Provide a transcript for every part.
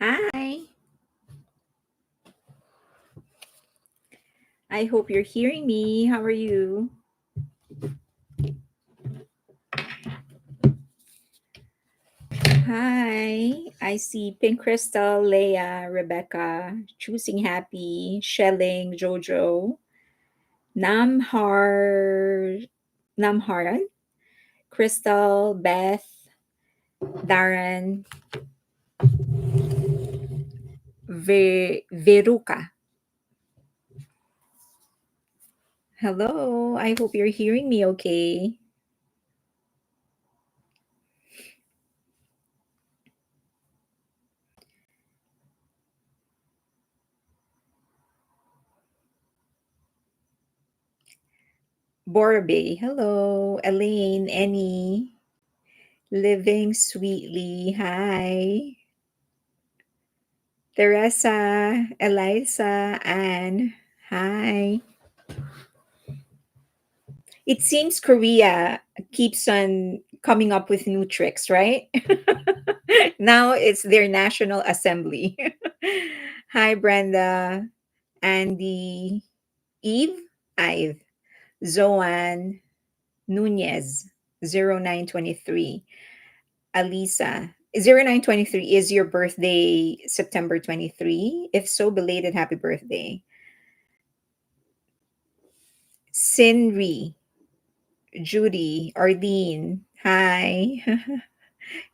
Hi, I hope you're hearing me. How are you? Hi, I see Pink Crystal, Leia, Rebecca, Choosing Happy, Shelling, Jojo, Namhar, Namharan, Crystal, Beth, Darren, Veruca. Hello, I hope you're hearing me okay. Borbe, hello, Elaine, Annie, Living Sweetly, hi. Teresa, Eliza, Anne. Hi. It seems Korea keeps on coming up with new tricks, right? Now it's their national assembly. Hi, Brenda, Andy, Eve, Ive, Zoan, Nunez, 0923, Alisa. 0923 is your birthday September 23? If so, belated happy birthday. Sinri, Judy, Arlene. Hi.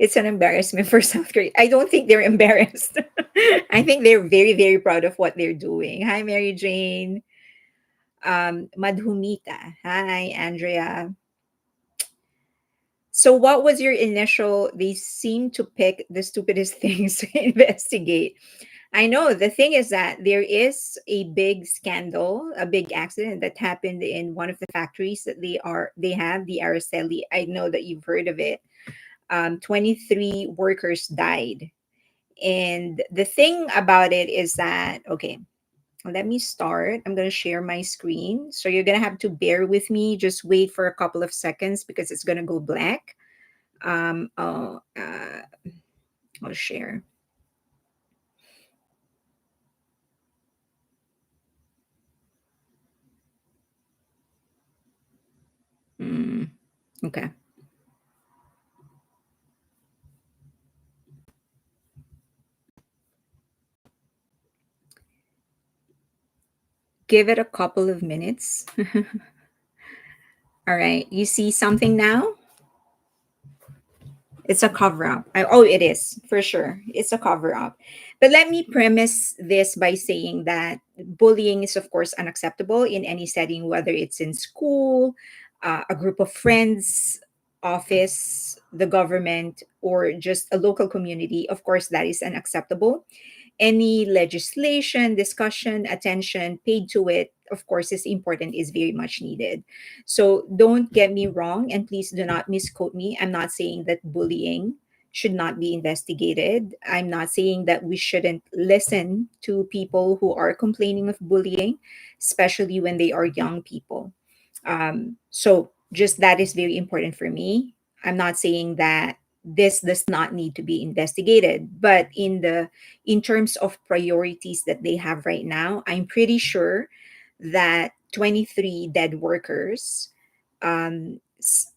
It's an embarrassment for South Korea. I don't think they're embarrassed. I think they're very, very proud of what they're doing. Hi, Mary Jane. Madhumita. Hi, Andrea. So, what was your initial? They seem to pick the stupidest things to investigate. I know the thing is that there is a big scandal, a big accident that happened in one of the factories that they have the Aricell. I know that you've heard of it. 23 workers died, and the thing about it is that okay. Let me start. I'm going to share my screen. So you're going to have to bear with me. Just wait for a couple of seconds because it's going to go black. Um, I'll, uh, I'll share. Mm, okay. Give it a couple of minutes. All right. You see something now? It's a cover up. Oh, it is for sure. It's a cover up. But let me premise this by saying that bullying is, of course, unacceptable in any setting, whether it's in school, a group of friends, office, the government, or just a local community. Of course, that is unacceptable. Any legislation, discussion, attention paid to it, of course, is important, is very much needed. So don't get me wrong, and please do not misquote me. I'm not saying that bullying should not be investigated. I'm not saying that we shouldn't listen to people who are complaining of bullying, especially when they are young people. So just that is very important for me. I'm not saying that this does not need to be investigated, but in terms of priorities that they have right now, I'm pretty sure that 23 dead workers, um, s-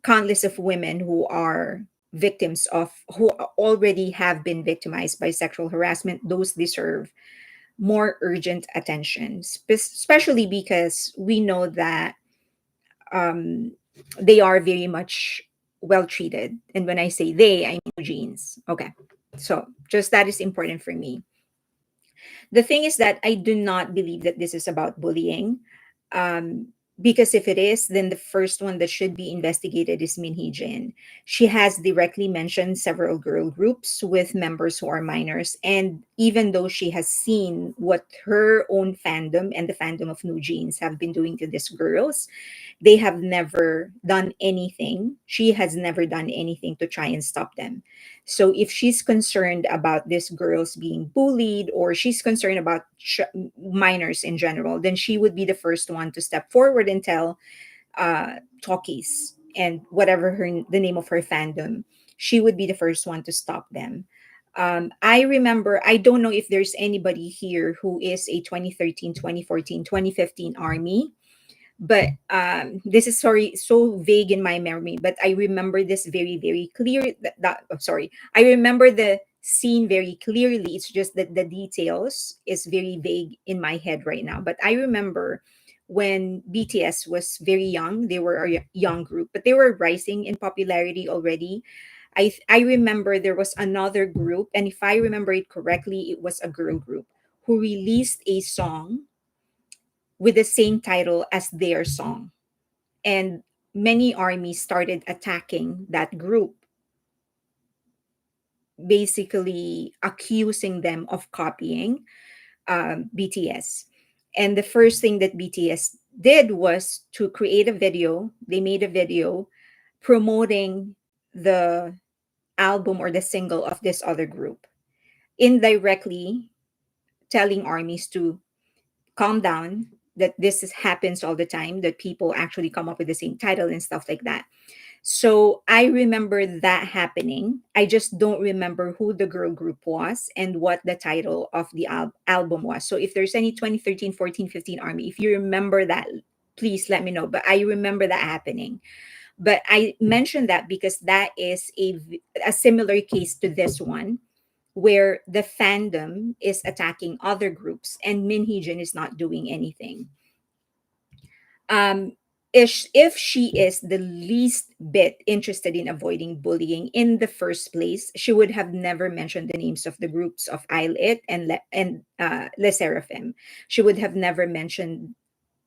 countless of women who are victims of who already have been victimized by sexual harassment, those deserve more urgent attention, especially because we know that um, they are very much well treated. And when I say they, I mean genes. Okay. So just that is important for me. The thing is that I do not believe that this is about bullying. Um, because if it is, then the first one that should be investigated is Min Heejin. She has directly mentioned several girl groups with members who are minors. And even though she has seen what her own fandom and the fandom of NewJeans have been doing to these girls, they have never done anything. She has never done anything to try and stop them. So if she's concerned about these girls being bullied or she's concerned about minors in general, then she would be the first one to step forward and tell talkies and whatever the name of her fandom, she would be the first one to stop them. I remember, I don't know if there's anybody here who is a 2013, 2014, 2015 army, but this is sorry so vague in my memory, but I remember this very very clear sorry, I remember the scene very clearly. It's just that the details is very vague in my head right now, but I remember when BTS was very young. They were a young group, but they were rising in popularity already. I remember there was another group, and if I remember it correctly, it was a girl group who released a song with the same title as their song. And many armies started attacking that group, basically accusing them of copying BTS. And the first thing that BTS did was to create a video. They made a video promoting the album or the single of this other group, indirectly telling armies to calm down, that happens all the time, that people actually come up with the same title and stuff like that. So I remember that happening. I just don't remember who the girl group was and what the title of the album was. So if there's any 2013, 14, 15 army, if you remember that, please let me know. But I remember that happening. But I mentioned that because that is a similar case to this one, where the fandom is attacking other groups and Min Heejin is not doing anything. Um, if she is the least bit interested in avoiding bullying in the first place, she would have never mentioned the names of the groups of Isle It and Le Seraphim. She would have never mentioned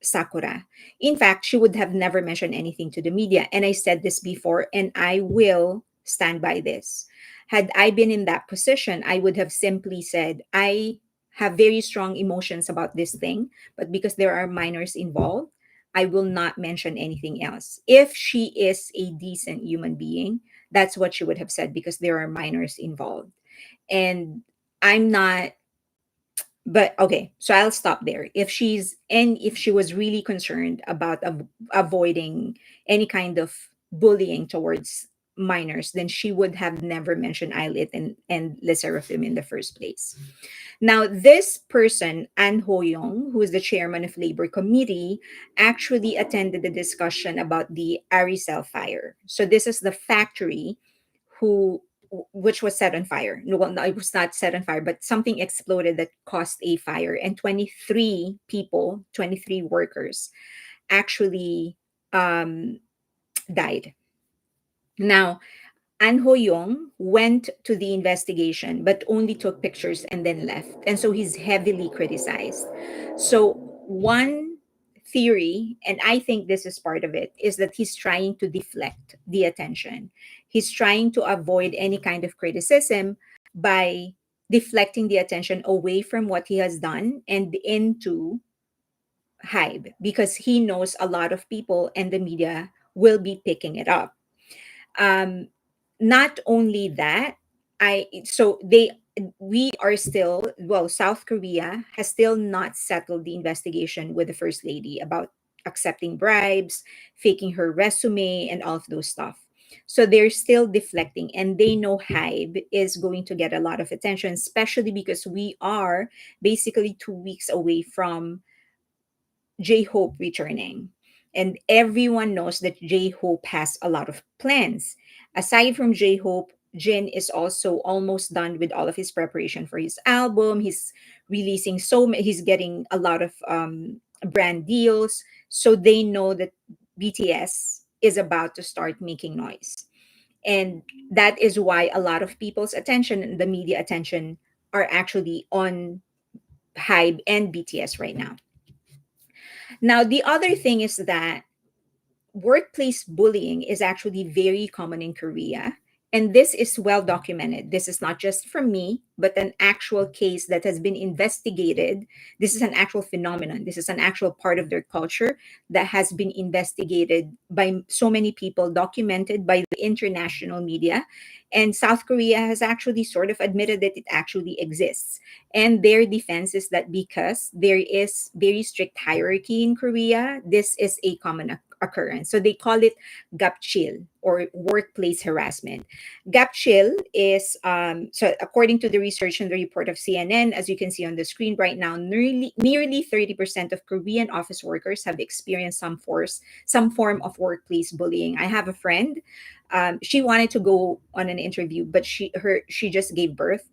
Sakura. In fact, she would have never mentioned anything to the media. And I said this before, and I will stand by this. Had I been in that position, I would have simply said, I have very strong emotions about this thing, but because there are minors involved, I will not mention anything else. If she is a decent human being, that's what she would have said, because there are minors involved. And I'm not, but okay, so I'll stop there. If she was really concerned about avoiding any kind of bullying towards minors, then she would have never mentioned Eyelit and Le Seraphim in the first place. Now, this person, Ahn Ho-young, who is the chairman of Labor Committee, actually attended the discussion about the Aricell fire. So this is the factory who which was set on fire. No, well, no, it was not set on fire, but something exploded that caused a fire, and 23 people, 23 workers, actually um, died. Now, An Ho-young went to the investigation but only took pictures and then left. And so he's heavily criticized. So one theory, and I think this is part of it, is that he's trying to deflect the attention. He's trying to avoid any kind of criticism by deflecting the attention away from what he has done and into Hybe, because he knows a lot of people and the media will be picking it up. um Not only that, I so they we are still, well, South Korea has still not settled the investigation with the first lady about accepting bribes, faking her resume, and all of those stuff. So they're still deflecting, and they know Hybe is going to get a lot of attention, especially because we are basically 2 weeks away from J Hope returning. And everyone knows that J Hope has a lot of plans. Aside from J Hope, Jin is also almost done with all of his preparation for his album. He's releasing he's getting a lot of brand deals. So they know that BTS is about to start making noise. And that is why a lot of people's attention and the media attention are actually on Hybe and BTS right now. Now, the other thing is that workplace bullying is actually very common in Korea. And this is well documented. This is not just from me, but an actual case that has been investigated. This is an actual phenomenon. This is an actual part of their culture that has been investigated by so many people, documented by the international media. And South Korea has actually sort of admitted that it actually exists. And their defense is that because there is very strict hierarchy in Korea, this is a common occurrence. So they call it gapchil, or workplace harassment. Gapchil is, so according to the research and the report of CNN, as you can see on the screen right now, nearly 30% of Korean office workers have experienced some form of workplace bullying. I have a friend. She wanted to go on an interview, but she just gave birth.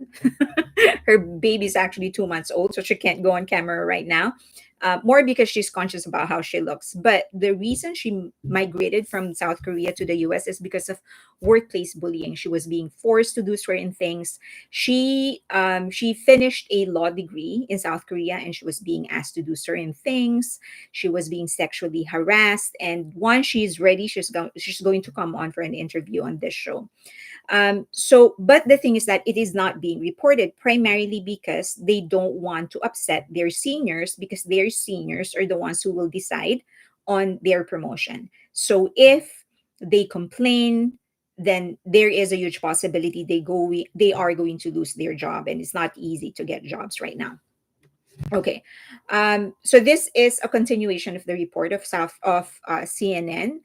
Her baby's actually 2 months old, so she can't go on camera right now. More because she's conscious about how she looks. But the reason she migrated from South Korea to the US is because of workplace bullying. She was being forced to do certain things. She finished a law degree in South Korea, and she was being asked to do certain things. She was being sexually harassed, and once she's ready, she's going to come on for an interview on this show. But the thing is that it is not being reported, primarily because they don't want to upset their seniors, because their seniors are the ones who will decide on their promotion. So if they complain, then there is a huge possibility they are going to lose their job, and it's not easy to get jobs right now. Okay, so this is a continuation of the report of CNN.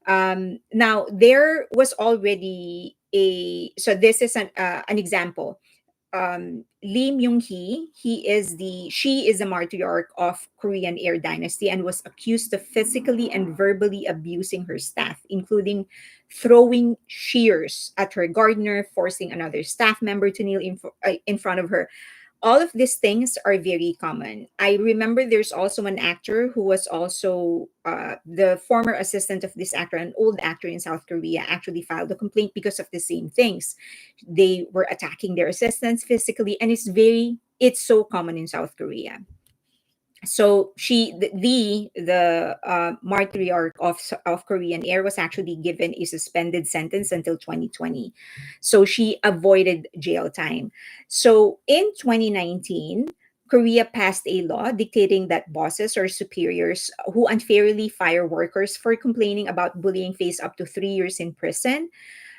Now there was already a, so this is an example. Lee Myung-hee, she is the matriarch of Korean Air Dynasty, and was accused of physically and verbally abusing her staff, including throwing shears at her gardener, forcing another staff member to kneel in front of her. All of these things are very common. I remember there's also an actor who was also the former assistant of this actor, an old actor in South Korea, actually filed a complaint because of the same things. They were attacking their assistants physically, and it's so common in South Korea. So the matriarch of Korean Air was actually given a suspended sentence until 2020. So she avoided jail time. So in 2019, Korea passed a law dictating that bosses or superiors who unfairly fire workers for complaining about bullying face up to 3 years in prison,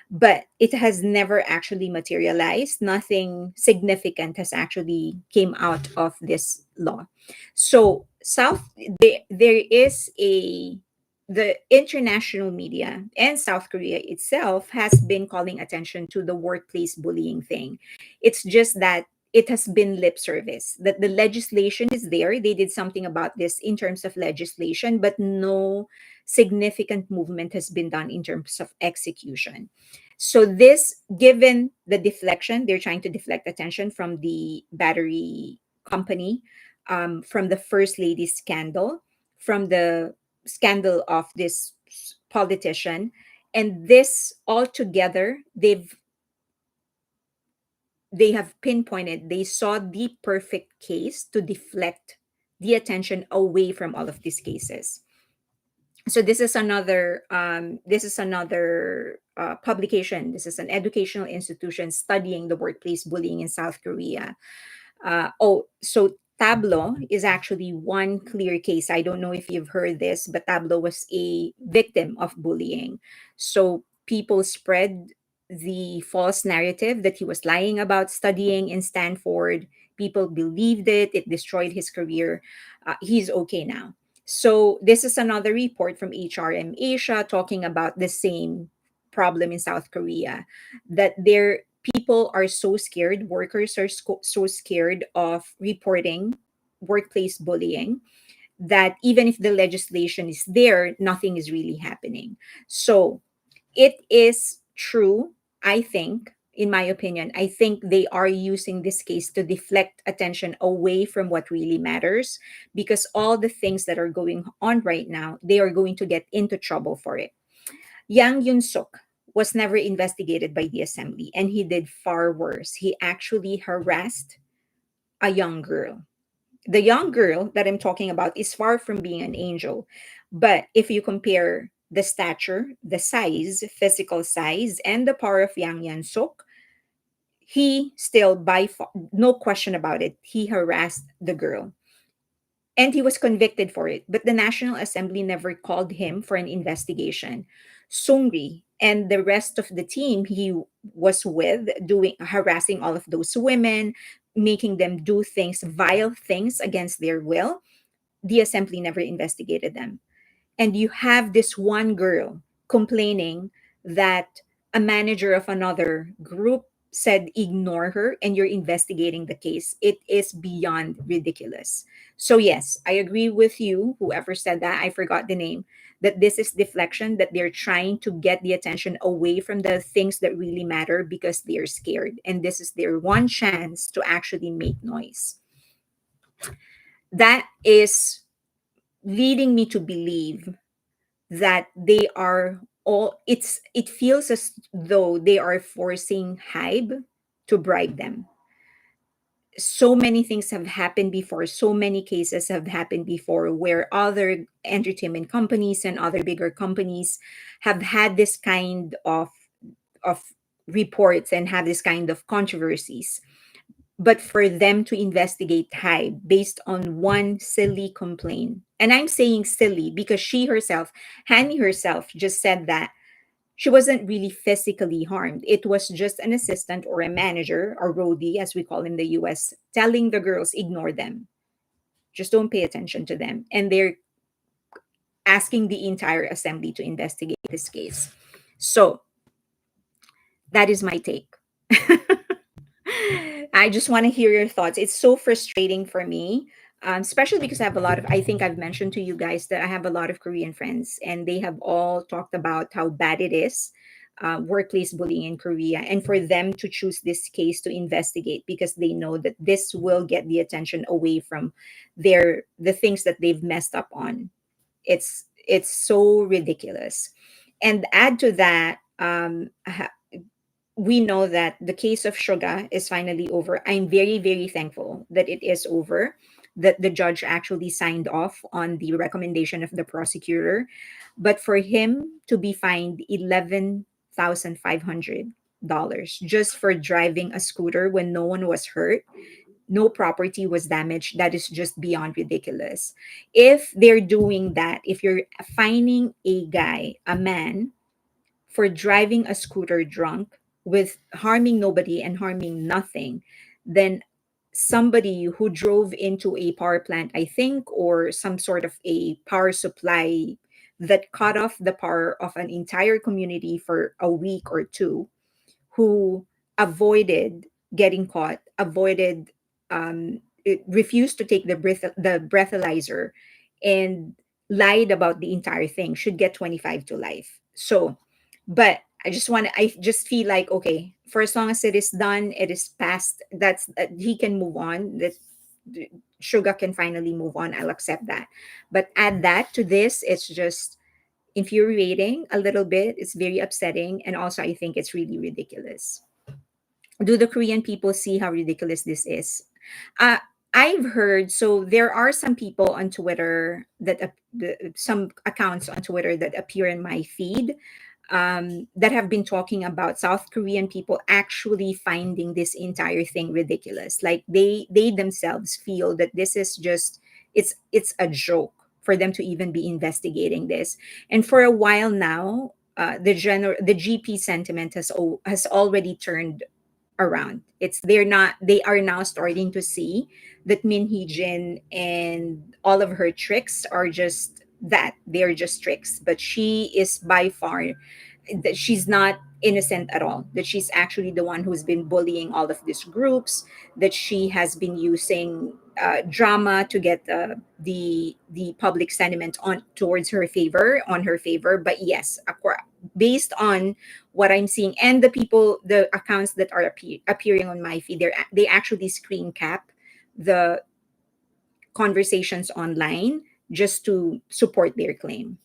but it has never actually materialized. Nothing significant has actually came out of this law. So there is a the international media and South Korea itself has been calling attention to the workplace bullying thing. It's just that it has been lip service, that the legislation is there. They did something about this in terms of legislation, but no significant movement has been done in terms of execution. So this, given the deflection, they're trying to deflect attention from the battery company, from the first lady scandal, from the scandal of this politician, and this all together, they have pinpointed, they saw the perfect case to deflect the attention away from all of these cases. So this is another publication. This is an educational institution studying the workplace bullying in South Korea. So Tablo is actually one clear case. I don't know if you've heard this, but Tablo was a victim of bullying. So people spread the false narrative that he was lying about studying in Stanford. People believed it. It destroyed his career. He's okay now. So this is another report from HRM Asia talking about the same problem in South Korea, that people are so scared, workers are so scared of reporting workplace bullying, that even if the legislation is there, nothing is really happening. So it is true, I think, in my opinion, I think they are using this case to deflect attention away from what really matters, because all the things that are going on right now, they are going to get into trouble for it. Yang Yun Suk was never investigated by the assembly, and he did far worse. He actually harassed a young girl. The young girl that I'm talking about is far from being an angel. But if you compare the stature, the size, physical size, and the power of Yang Yan Suk, he still, by far, no question about it, he harassed the girl. And he was convicted for it. But the National Assembly never called him for an investigation. Sungri and the rest of the team he was with, doing harassing all of those women, making them do things, vile things against their will, the assembly never investigated them. and you have this one girl complaining that a manager of another group said ignore her, and you're investigating the case. It is beyond ridiculous. So yes, I agree with you, whoever said that, I forgot the name, that this is deflection, that they're trying to get the attention away from the things that really matter because they're scared, and this is their one chance to actually make noise. That is leading me to believe that they are all, it feels as though they are forcing Hybe to bribe them. So many things have happened before, so many cases have happened before where other entertainment companies and other bigger companies have had this kind of reports and have this kind of controversies, but for them to investigate Hybe based on one silly complaint. And I'm saying silly because she herself, Hanni herself, just said that she wasn't really physically harmed. It was just an assistant or a manager, or roadie, as we call in the US, telling the girls, ignore them. Just don't pay attention to them. And they're asking the entire assembly to investigate this case. So that is my take. I just want to hear your thoughts. It's so frustrating for me, especially because I have a lot of, I think I've mentioned to you guys that I have a lot of Korean friends, and they have all talked about how bad it is, workplace bullying in Korea, and for them to choose this case to investigate because they know that this will get the attention away from the things that they've messed up on. It's so ridiculous. And add to that, we know that the case of Suga is finally over. I'm very, very thankful that it is over, that the judge actually signed off on the recommendation of the prosecutor. But for him to be fined $11,500 just for driving a scooter when no one was hurt, no property was damaged, that is just beyond ridiculous. If they're doing that, if you're fining a guy, a man, for driving a scooter drunk with harming nobody and harming nothing, then somebody who drove into a power plant, I think, or some sort of a power supply that cut off the power of an entire community for a week or two, who avoided getting caught, avoided, refused to take the breathalyzer, and lied about the entire thing, should get 25 to life. So, but I just feel like, okay, for as long as it is done, it is past. That's he can move on. That Suga can finally move on. I'll accept that. But add that to this, it's just infuriating a little bit. It's very upsetting, and also I think it's really ridiculous. Do the Korean people see how ridiculous this is? Uh, I've heard, so there are some people on Twitter that some accounts on Twitter that appear in my feed, that have been talking about South Korean people actually finding this entire thing ridiculous. Like they themselves feel that this is just, it's a joke for them to even be investigating this. And for a while now, the GP sentiment has already turned around. It's they're not they are now starting to see that Min Heejin and all of her tricks are just that, they're just tricks. But she is by far, that she's not innocent at all, that she's actually the one who's been bullying all of these groups, that she has been using drama to get the public sentiment on towards her favor, on her favor. But yes, based on what I'm seeing, and the accounts that are appearing on my feed, they actually screen cap the conversations online just to support their claim.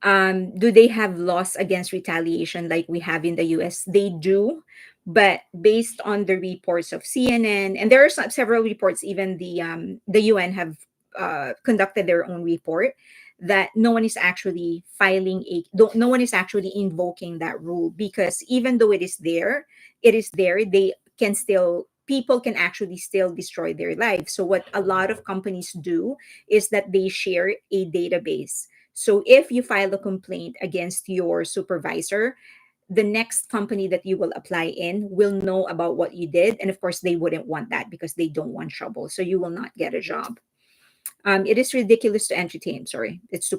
Do they have laws against retaliation like we have in the US? They do, but based on the reports of CNN, and there are several reports, even the UN have conducted their own report, that no one is actually no one is actually invoking that rule, because even though it is there, they can still, people can actually still destroy their lives. So what a lot of companies do is that they share a database. So if you file a complaint against your supervisor, the next company that you will apply in will know about what you did. And of course, they wouldn't want that because they don't want trouble. So you will not get a job. It is ridiculous to entertain. Sorry, it's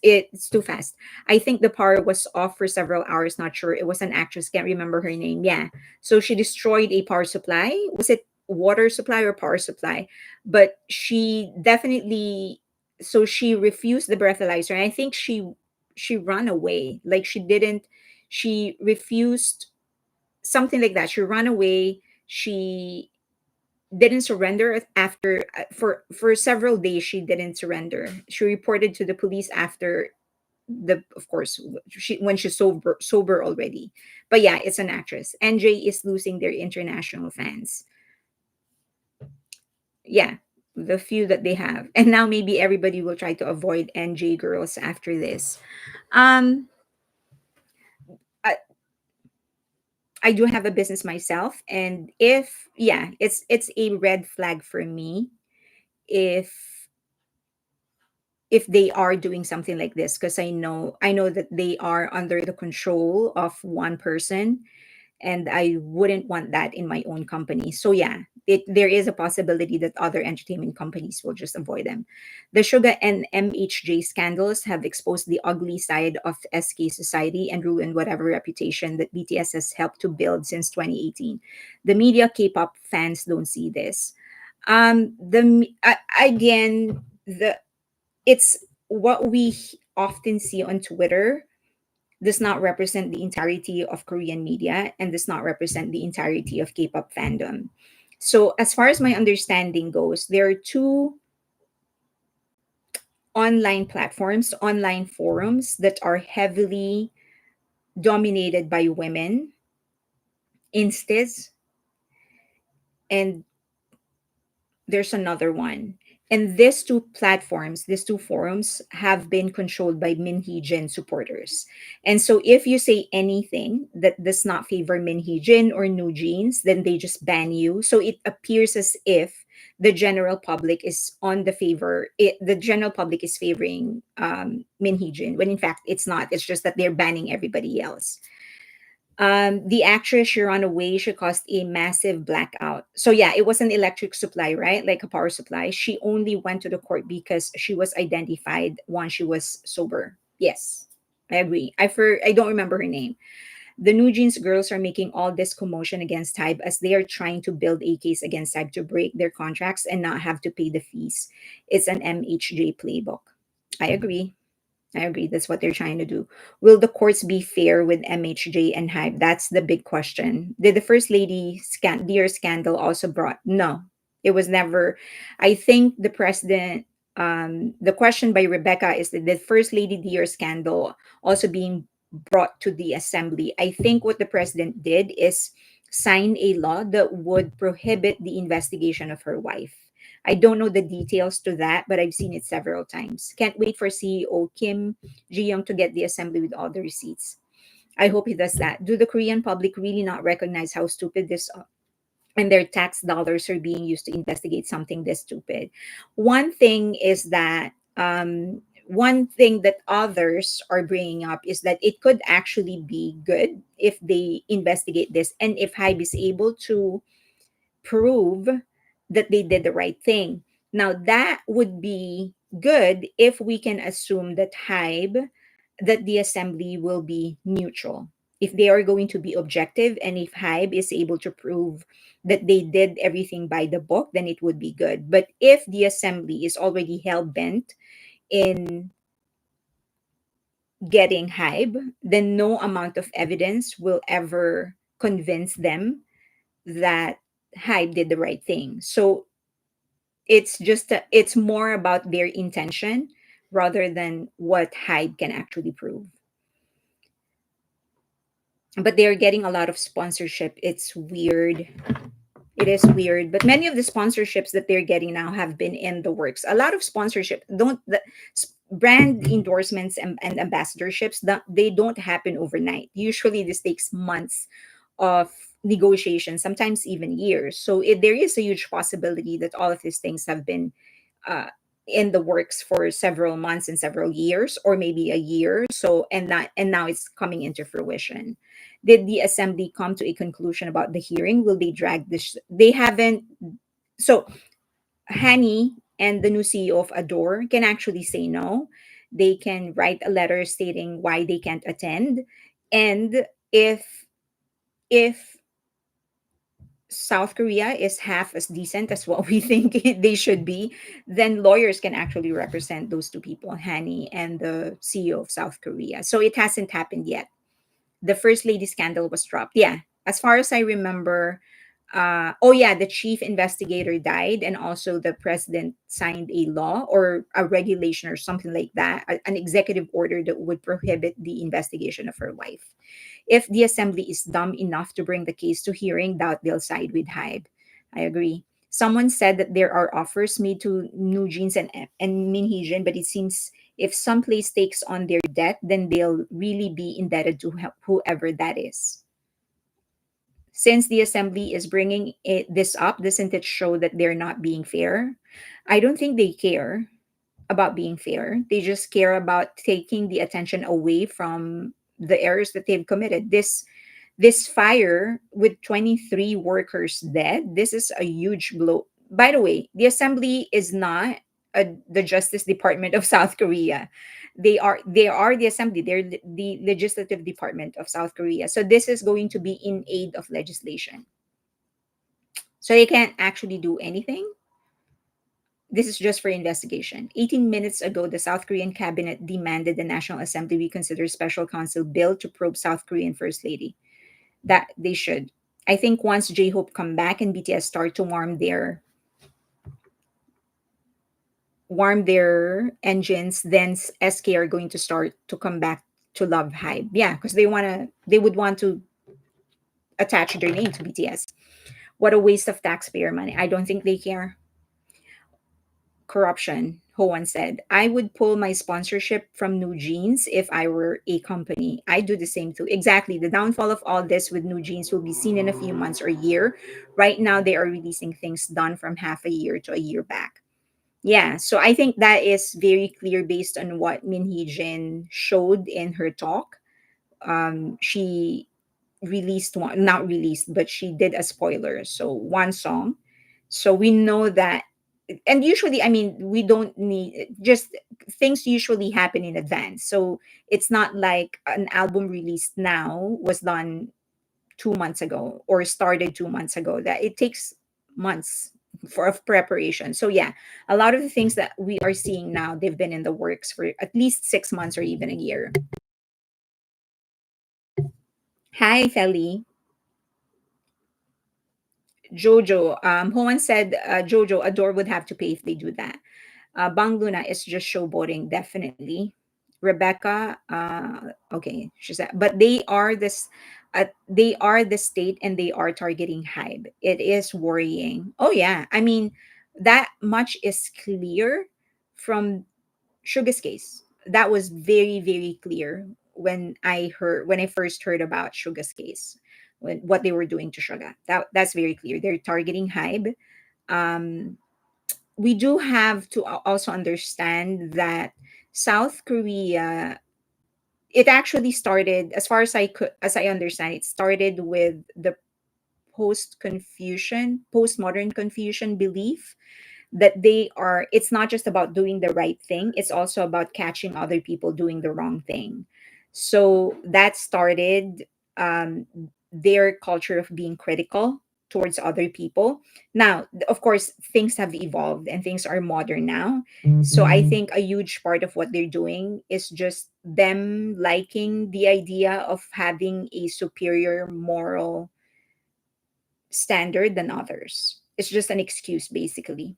it's too fast. I think the power was off for several hours. Not sure. It was an actress. Can't remember her name. Yeah. So she destroyed a power supply. Was it water supply or power supply? But she definitely. So she refused the breathalyzer, and I think she ran away. Like she didn't. She refused something like that. She ran away. She didn't surrender after for several days. She didn't surrender. She reported to the police after the, of course, she when she's sober already. But yeah, it's an actress. NJ is losing their international fans. Yeah, the few that they have, and now maybe everybody will try to avoid NJ girls after this. um I, I do have a business myself, and if yeah, it's a red flag for me if they are doing something like this, because I know that they are under the control of one person, and I wouldn't want that in my own company. So yeah, there is a possibility that other entertainment companies will just avoid them. The Suga and MHJ scandals have exposed the ugly side of SK society and ruined whatever reputation that BTS has helped to build since 2018. The media, K-pop fans don't see this. Again, the it's what we often see on Twitter does not represent the entirety of Korean media and does not represent the entirety of K-pop fandom. So, as far as my understanding goes, there are two online platforms, online forums that are heavily dominated by women, Instas, and there's another one. And these two forums have been controlled by Min Heejin supporters. And so if you say anything that does not favor Min Heejin or NewJeans, then they just ban you. So it appears as if the general public is on the general public is favoring Min Heejin, when in fact it's not. It's just that they're banning everybody else. The actress she ran away, she caused a massive blackout. So yeah, it was an electric supply, right? Like a power supply. She only went to the court because she was identified once she was sober. Yes, I agree. I don't remember her name. The New Jeans girls are making all this commotion against Hybe as they are trying to build a case against Hybe to break their contracts and not have to pay the fees. It's an MHJ playbook. I agree. I agree. That's what they're trying to do. Will the courts be fair with MHJ and Hype? That's the big question. Did the First Lady Dear scandal also brought? No, it was never. I think the president, the question by Rebecca is that the First Lady Dear scandal also being brought to the assembly. I think what the president did is sign a law that would prohibit the investigation of her wife. I don't know the details to that, but I've seen it several times. Can't wait for CEO Kim Ji-young to get the assembly with all the receipts. I hope he does that. Do the Korean public really not recognize how stupid this and their tax dollars are being used to investigate something this stupid? One thing is that one thing that others are bringing up is that it could actually be good if they investigate this, and if Hybe is able to prove that they did the right thing. Now, that would be good if we can assume that the assembly will be neutral. If they are going to be objective, and if Hybe is able to prove that they did everything by the book, then it would be good. But if the assembly is already hell bent in getting Hybe, then no amount of evidence will ever convince them that Hybe did the right thing. So it's more about their intention rather than what Hyde can actually prove. But they're getting a lot of sponsorship. It's weird. It is weird, but many of the sponsorships that they're getting now have been in the works. A lot of sponsorship don't the brand endorsements and ambassadorships, that they don't happen overnight. Usually this takes months of negotiation, sometimes even years. So there is a huge possibility that all of these things have been uh, in the works for several months and several years, or maybe a year. So and now it's coming into fruition. Did the assembly come to a conclusion about the hearing? Will they drag this? They haven't. So Hanni and the new CEO of Adore can actually say no. They can write a letter stating why they can't attend. And if South Korea is half as decent as what we think they should be, then lawyers can actually represent those two people, Hanni and the CEO of South Korea. So it hasn't happened yet. The first lady scandal was dropped. Yeah, as far as I remember, oh yeah, the chief investigator died, and also the president signed a law or a regulation or something like that, an executive order that would prohibit the investigation of her wife. If the assembly is dumb enough to bring the case to hearing, doubt they'll side with Hybe. I agree. Someone said that there are offers made to NewJeans and Min Heejin, but it seems if some place takes on their debt, then they'll really be indebted to whoever that is. Since the assembly is bringing this up, doesn't it show that they're not being fair? I don't think they care about being fair. They just care about taking the attention away from the errors that they've committed. This fire with 23 workers dead, this is a huge blow. By the way, the assembly is not the Justice Department of South Korea. They are the assembly. They're the legislative department of South Korea. So this is going to be in aid of legislation. So they can't actually do anything. This is just for investigation. 18 minutes ago, the South Korean cabinet demanded the National Assembly reconsider special counsel bill to probe South Korean First Lady. That they should. I think once J-Hope come back and BTS start to warm their engines, then SK are going to start to come back to love Hybe. Yeah, because they would want to attach their name to BTS. What a waste of taxpayer money. I don't think they care. Corruption, Hoan said. I would pull my sponsorship from NewJeans if I were a company. I do the same too. Exactly. The downfall of all this with NewJeans will be seen in a few months or a year. Right now, they are releasing things done from half a year to a year back. Yeah, so I think that is very clear based on what Min Hee-jin showed in her talk. She released one, not released, but she did a spoiler. So one song. So we know that, and usually, I mean, we don't need just things usually happen in advance. So it's not like an album released now was done 2 months ago or started 2 months ago. That it takes months for of preparation. So yeah, a lot of the things that we are seeing now, they've been in the works for at least 6 months or even a year. Hi, Feli. Jojo. Hoan said Jojo, Adore would have to pay if they do that. Bang Luna is just showboating, definitely. Rebecca, okay, she said, but they are the state and they are targeting Hybe. It is worrying. Oh yeah, I mean, that much is clear from Suga's case. That was very very clear when I first heard about Suga's case, when what they were doing to Suga. That's very clear. They're targeting Hybe. Um, we do have to also understand that South Korea, it actually started, as far as I understand, it started with the postmodern Confucian belief that it's not just about doing the right thing, it's also about catching other people doing the wrong thing. So that started their culture of being critical towards other people. Now of course things have evolved and things are modern now, so I think a huge part of what they're doing is just them liking the idea of having a superior moral standard than others. It's just an excuse basically.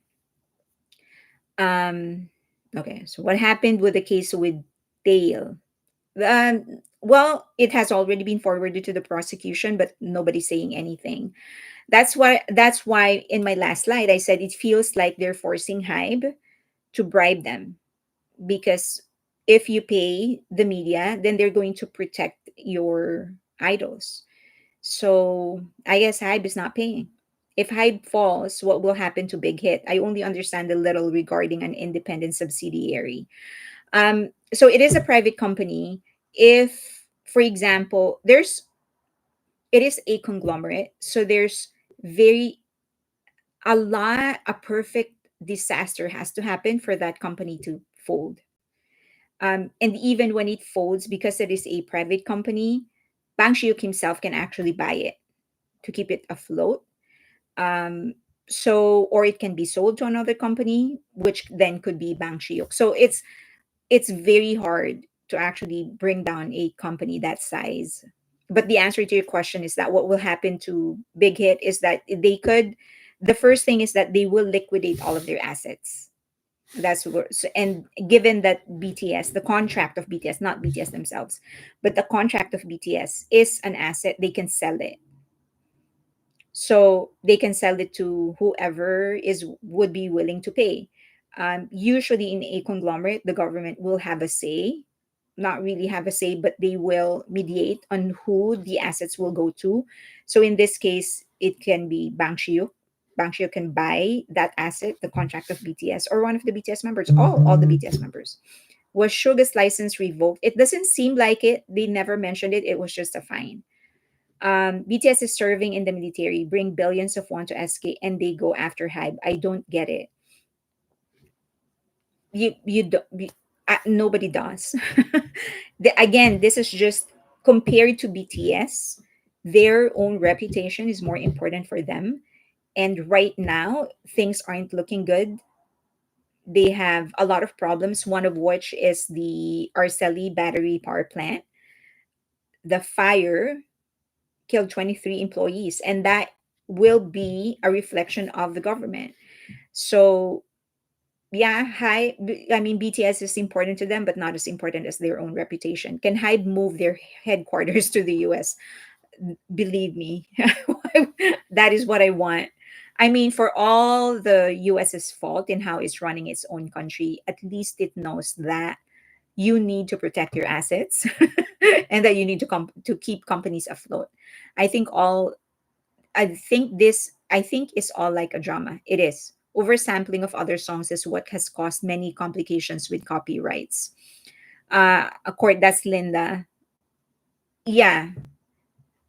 Um, okay, so what happened with the case with Dale? Well, it has already been forwarded to the prosecution, but nobody's saying anything. That's why in my last slide I said it feels like they're forcing Hybe to bribe them, because if you pay the media, then they're going to protect your idols. So I guess Hybe is not paying. If Hybe falls, what will happen to Big Hit? I only understand a little regarding an independent subsidiary. So it is a private company. If, for example, it is a conglomerate, so there's very a perfect disaster has to happen for that company to fold. And even when it folds, because it is a private company, Bang Shiuk himself can actually buy it to keep it afloat. Um, or it can be sold to another company, which then could be Bang Shiuk. So it's very hard to actually bring down a company that size. But the answer to your question is that what will happen to Big Hit is that they could. The first thing is that they will liquidate all of their assets. That's what, so, and given that BTS, the contract of BTS, not BTS themselves, but the contract of BTS is an asset, they can sell it. So they can sell it to whoever is would be willing to pay. Usually in a conglomerate, the government will have a say, not really have a say, but they will mediate on who the assets will go to. So in this case, it can be Bang Shiyu. Bang Shiyu can buy that asset, the contract of BTS, or one of the BTS members, all the BTS members. Was Suga's license revoked? It doesn't seem like it. They never mentioned it. It was just a fine. BTS is serving in the military, bring billions of won to SK, and they go after Hybe. I don't get it. You do, nobody does. Again, this is just compared to BTS. Their own reputation is more important for them, and right now things aren't looking good. They have a lot of problems. One of which is the Aricell battery power plant. The fire killed 23 employees, and that will be a reflection of the government. So yeah, I mean, BTS is important to them, but not as important as their own reputation. Can Hybe move their headquarters to the US? Believe me, that is what I want. I mean, for all the US's fault in how it's running its own country, at least it knows that you need to protect your assets and that you need to to keep companies afloat. I think all I think is all like a drama. It is. Oversampling of other songs is what has caused many complications with copyrights. Of course, that's Linda. Yeah,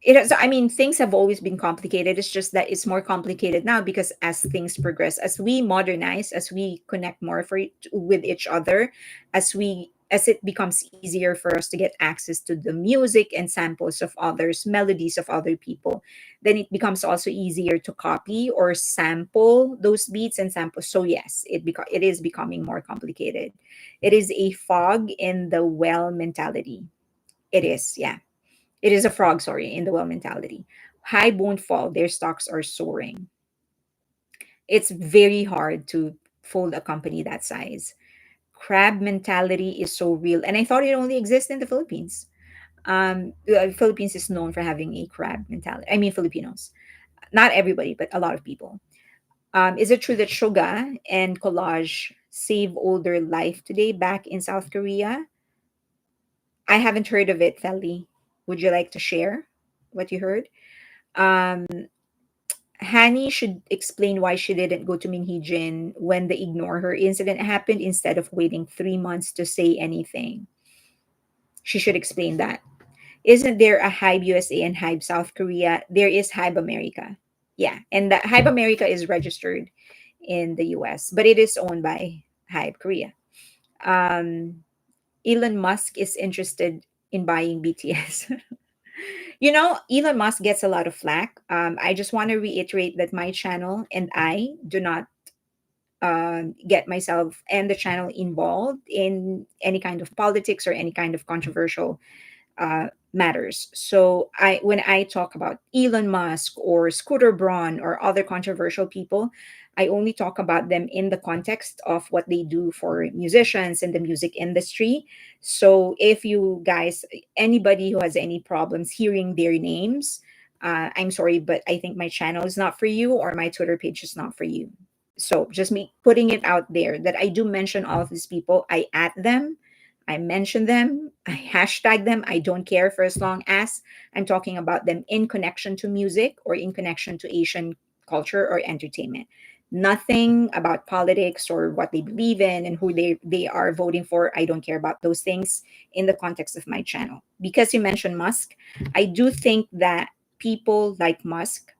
it is. I mean, things have always been complicated. It's just that it's more complicated now because as things progress, as we modernize, as we connect more with each other, as it becomes easier for us to get access to the music and samples of others, melodies of other people, then it becomes also easier to copy or sample those beats and samples. So yes, it is becoming more complicated. It is a fog in the well mentality. It is, yeah. It is a frog, sorry, in the well mentality. High won't fall, their stocks are soaring. It's very hard to fold a company that size. Crab mentality is so real. And I thought it only exists in the Philippines. Philippines is known for having a crab mentality. I mean, Filipinos. Not everybody, but a lot of people. Is it true that Suga and Collage save older life today back in South Korea? I haven't heard of it, Feli. Would you like to share what you heard? Um, Hanni should explain why she didn't go to Min Heejin when the ignore her incident happened instead of waiting 3 months to say anything. She should explain that. Isn't there a Hybe USA and Hybe South Korea? There is Hybe America. Yeah, and that Hybe America is registered in the US, but it is owned by Hybe Korea. Um, Elon Musk is interested in buying BTS. Elon Musk gets a lot of flack. I just want to reiterate that my channel and I do not get myself and the channel involved in any kind of politics or any kind of controversial matters. So when I talk about Elon Musk or Scooter Braun or other controversial people, I only talk about them in the context of what they do for musicians in the music industry. So if you guys, anybody who has any problems hearing their names, I'm sorry, but I think my channel is not for you or my Twitter page is not for you. So just me putting it out there that I do mention all of these people. I at them, I mention them, I hashtag them. I don't care for as long as I'm talking about them in connection to music or in connection to Asian culture or entertainment. Nothing about politics or what they believe in and who they are voting for. I don't care about those things in the context of my channel. Because you mentioned Musk, I do think that people like Musk,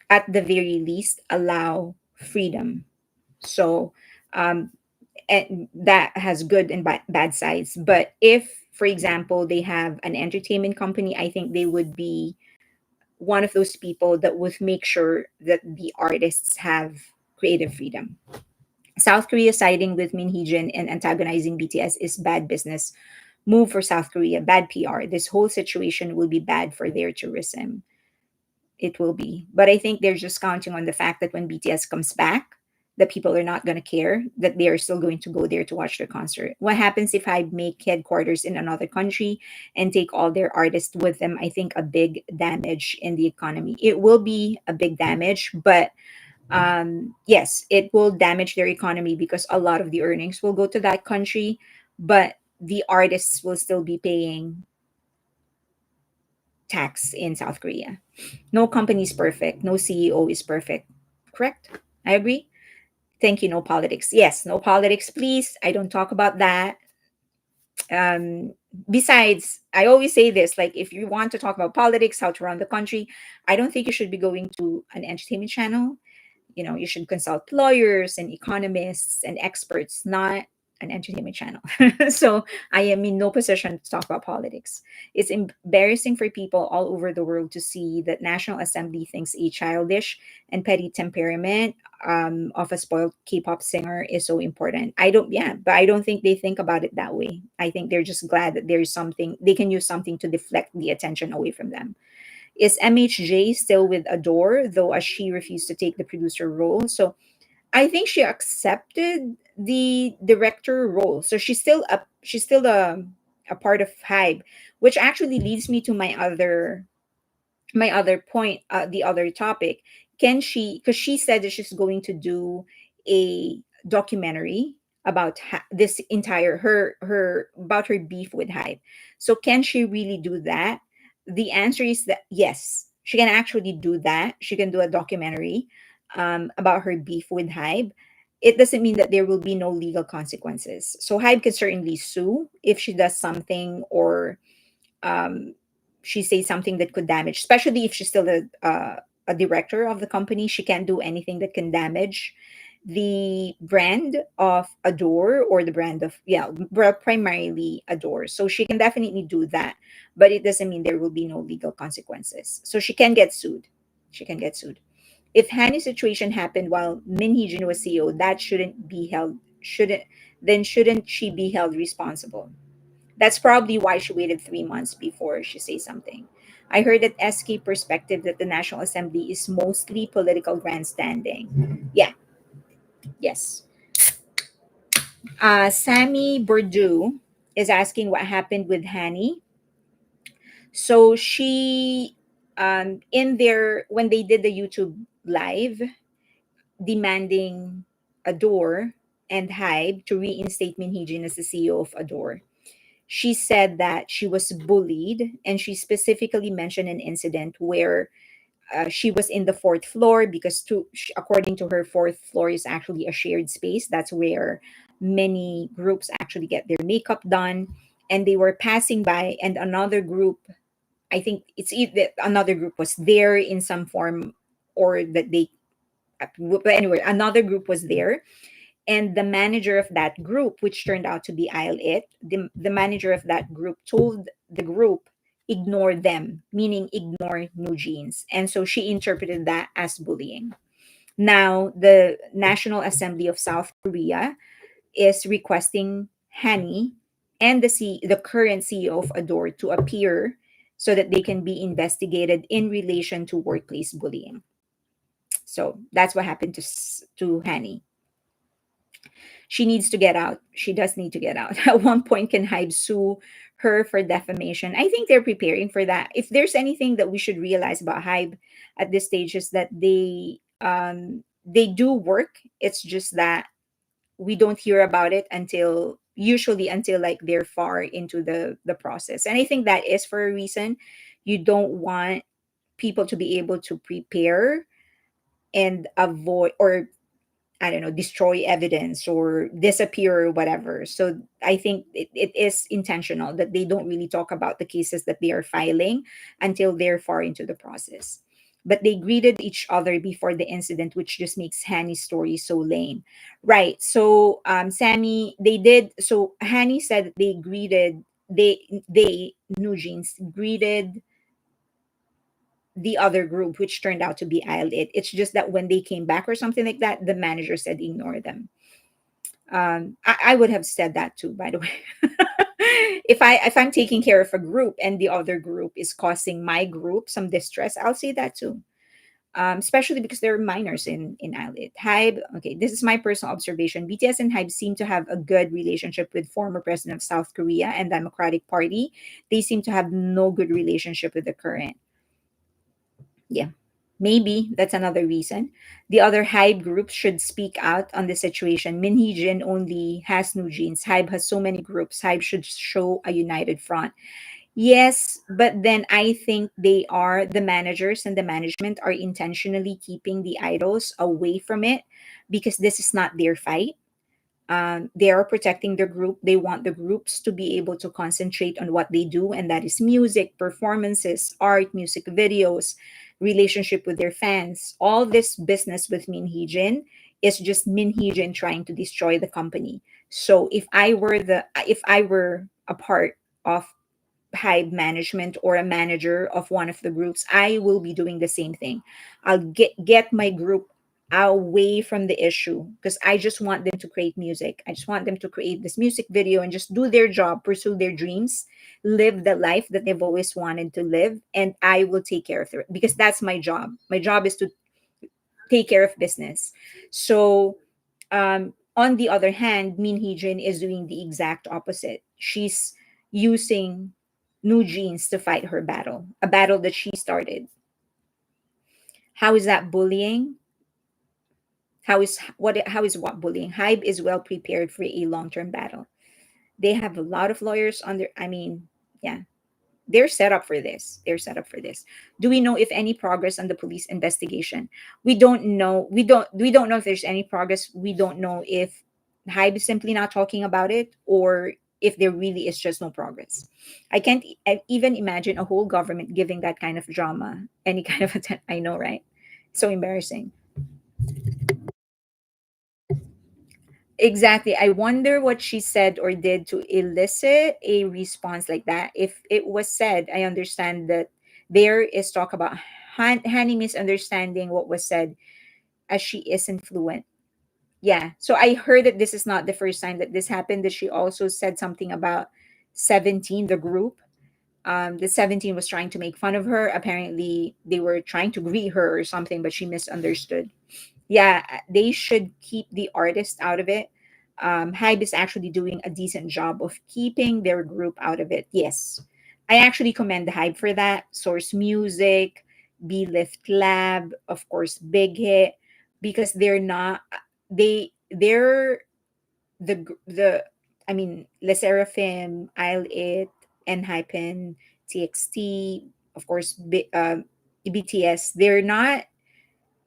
at the very least, allow freedom So um, and that has good and bad sides. But if, for example, they have an entertainment company, I think they would be one of those people that would make sure that the artists have creative freedom. South Korea siding with Min Heejin and antagonizing BTS is bad business move for South Korea, bad PR. This whole situation will be bad for their tourism. It will be. But I think they're just counting on the fact that when BTS comes back, the people are not going to care, that they are still going to go there to watch their concert. What happens if I make headquarters in another country and take all their artists with them? I think a big damage in the economy. It will be a big damage, but yes, it will damage their economy because a lot of the earnings will go to that country, but the artists will still be paying tax in South Korea. No company is perfect. No CEO is perfect. Correct? I agree. Thank you. No politics. Yes, no politics, please. I don't talk about that. Um, Besides, I always say this, like, if you want to talk about politics, how to run the country, I don't think you should be going to an entertainment channel. You should consult lawyers and economists and experts, not an entertainment channel. So I am in no position to talk about politics. It's embarrassing for people all over the world to see that National Assembly thinks a childish and petty temperament of a spoiled K-pop singer is so important. I don't, yeah, but I don't think they think about it that way. I think they're just glad that there's something they can use, something to deflect the attention away from them. Is MHJ still with Adore, though, as she refused to take the producer role? So I think she accepted the director role. So she's still a part of Hybe, which actually leads me to my other point, the other topic. Can she, because she said that she's going to do a documentary about this entire her about her beef with Hype. So can she really do that? The answer is that yes, she can actually do that. She can do a documentary about her beef with Hype. It doesn't mean that there will be no legal consequences. So Hype can certainly sue if she does something, or um, she says something that could damage, especially if she's still a director of the company. She can't do anything that can damage the brand of Adore, or the brand of, yeah, primarily Adore. So she can definitely do that, but it doesn't mean there will be no legal consequences. So she can get sued. She can get sued. If Hanni's situation happened while Min Heejin was CEO, that shouldn't she be held responsible? That's probably why she waited 3 months before she says something. I heard that SK perspective that the National Assembly is mostly political grandstanding. Yeah, yes. Sammy Bordeaux is asking what happened with Hanni. So she, in their when they did the YouTube live demanding Adore and Hybe to reinstate Min Heejin as the CEO of Adore, she said that she was bullied, and she specifically mentioned an incident where she was in the fourth floor, because according to her, fourth floor is actually a shared space. That's where many groups actually get their makeup done. And they were passing by, and another group, I think it's either another group was there in some form, or that they, but anyway, another group was there, and the manager of that group, which turned out to be Isle It, the manager of that group told the group, ignore them, meaning ignore NewJeans. And so she interpreted that as bullying. Now, the National Assembly of South Korea is requesting Hanni and the current CEO of Adore to appear so that they can be investigated in relation to workplace bullying. So that's what happened to Hanni. She needs to get out. She does need to get out. At one point, can Hybe sue her for defamation? I think they're preparing for that. If there's anything that we should realize about Hybe at this stage, is that they do work. It's just that we don't hear about it until, usually until, like, they're far into the process. And I think that is for a reason. You don't want people to be able to prepare and avoid, or I don't know, destroy evidence or disappear or whatever. So I think it is intentional that they don't really talk about the cases that they are filing until they're far into the process. but they greeted each other before the incident, which just makes Hanni's story so lame. Right. So Sammy, they did so Hanni said that they greeted they NewJeans greeted the other group, which turned out to be Isle It. It's just that when they came back or something like that, the manager said ignore them. I would have said that too, by the way. If I'm taking care of a group and the other group is causing my group some distress, I'll say that too. Especially because they're minors in Islet. Hybe, okay, this is my personal observation. BTS and Hybe seem to have a good relationship with former president of South Korea and Democratic Party. They seem to have no good relationship with the current. Yeah, maybe that's another reason. The other Hybe groups should speak out on the situation. Min Heejin only has new jeans. Hybe has so many groups. Hybe should show a united front. Yes, but then I think they are the managers and the management are intentionally keeping the idols away from it because this is not their fight. They are protecting the group. They want the groups to be able to concentrate on what they do, and that is music, performances, art, music videos, relationship with their fans. All this business with Min Heejin is just Min Heejin trying to destroy the company. So if I were a part of Hive management or a manager of one of the groups, I will be doing the same thing. I'll get my group away from the issue because I just want them to create music. I just want them to create this music video and just do their job, pursue their dreams, live the life that they've always wanted to live, and I will take care of it because that's my job. My job is to take care of business. So on the other hand, Min Heejin is doing the exact opposite. She's using new jeans to fight her battle, a battle that she started. How is that bullying? How is what bullying? Hybe is well prepared for a long-term battle. They have a lot of lawyers on their yeah, they're set up for this. They're set up for this. Do we know if any progress on the police investigation? We don't know. We don't know if there's any progress. We don't know if Hybe is simply not talking about it or if there really is just no progress. I can't even imagine a whole government giving that kind of drama any kind of attention. I know, right? So embarrassing. Exactly. I wonder what she said or did to elicit a response like that. If it was said, I understand that there is talk about Hanni misunderstanding what was said as she isn't fluent. Yeah. So I heard that this is not the first time that this happened, that she also said something about 17, the group. The 17 was trying to make fun of her. Apparently, they were trying to greet her or something, but she misunderstood. Yeah, they should keep the artist out of it. Hybe is actually doing a decent job of keeping their group out of it. Yes, I actually commend the Hybe for that. Source Music, B Lift Lab, of course, Big Hit, because they're the I mean, Le Seraphim, I'll It, and Hypen, TXT, of course, BTS. They're not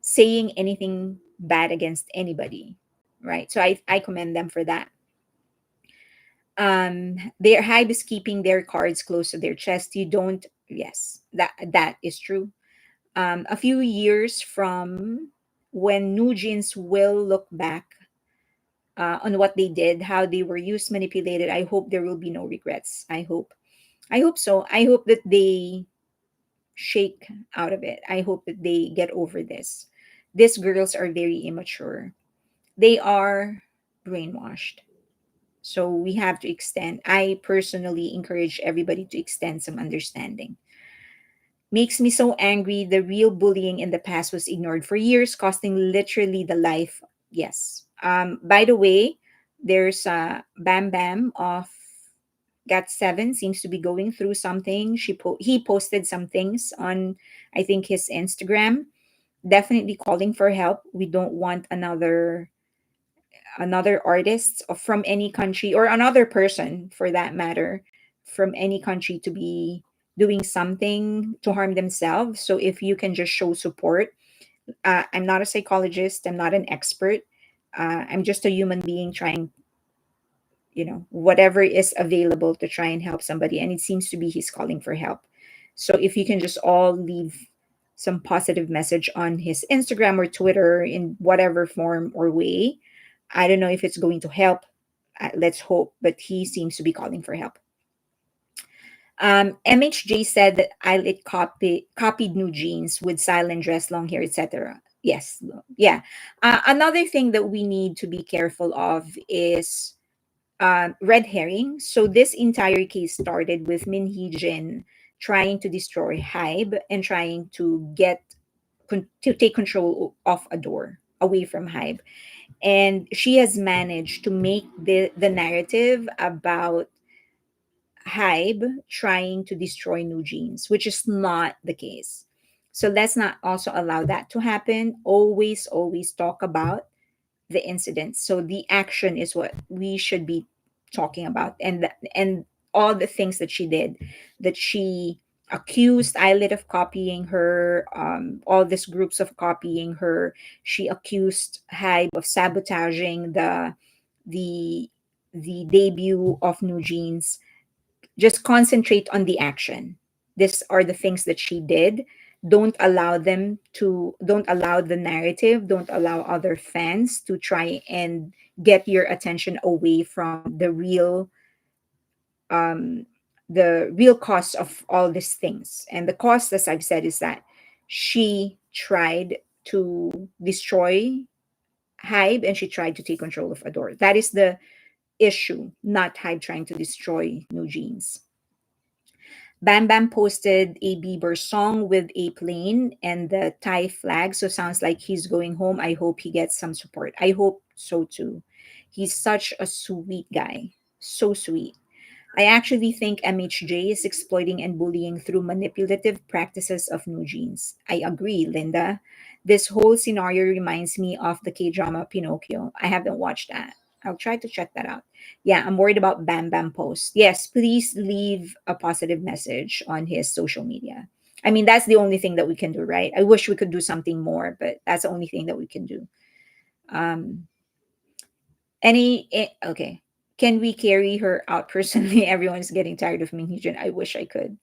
saying anything bad against anybody, right? So I commend them for that. Their Hive is keeping their cards close to their chest. You don't, yes, that is true. A few years from when NewJeans will look back on what they did, how they were used, manipulated, I hope there will be no regrets. I hope so. I hope that they shake out of it. I hope that they get over this. These girls are very immature. They are brainwashed. So we have to extend. I personally encourage everybody to extend some understanding. Makes me so angry. The real bullying in the past was ignored for years, costing literally the life. Yes. By the way, there's BamBam of Got7 seems to be going through something. He posted some things on, I think, his Instagram. Definitely calling for help. We don't want another artist from any country or another person for that matter from any country to be doing something to harm themselves. So if you can just show support, I'm not a psychologist, I'm not an expert, I'm just a human being trying, whatever is available to try and help somebody, and it seems to be he's calling for help. So if you can just all leave some positive message on his Instagram or Twitter in whatever form or way. I don't know if it's going to help. Let's hope, but he seems to be calling for help. MHJ said that Eyelid copied New Jeans with silent dress, long hair, etc. Yes, yeah. Another thing that we need to be careful of is red herring. So this entire case started with Min Heejin trying to destroy Hybe and trying to to take control of Adore away from Hybe. And she has managed to make the narrative about Hybe trying to destroy New Jeans, which is not the case. So let's not also allow that to happen. Always, always talk about the incident. So the action is what we should be talking about, and all the things that she did, that she accused Eyelid of copying her, all these groups of copying her. She accused Hybe of sabotaging the the debut of New Jeans. Just concentrate on the action. These are the things that she did. Don't allow the narrative, don't allow other fans to try and get your attention away from um the real cost of all these things. And the cost, as I've said, is that she tried to destroy Hybe and she tried to take control of Adore. That is the issue, not Hybe trying to destroy New Jeans. BamBam posted a Bieber song with a plane and the Thai flag, so sounds like he's going home. I hope he gets some support. I hope so too. He's such a sweet guy. So sweet. I actually think MHJ is exploiting and bullying through manipulative practices of New Jeans. I agree, Linda. This whole scenario reminds me of the K drama Pinocchio. I haven't watched that. I'll try to check that out. Yeah, I'm worried about Bam Bam post. Yes, please leave a positive message on his social media. I mean, that's the only thing that we can do, right? I wish we could do something more, but that's the only thing that we can do. Um, okay. Can we carry her out personally? Everyone's getting tired of Min Heejin. I wish I could.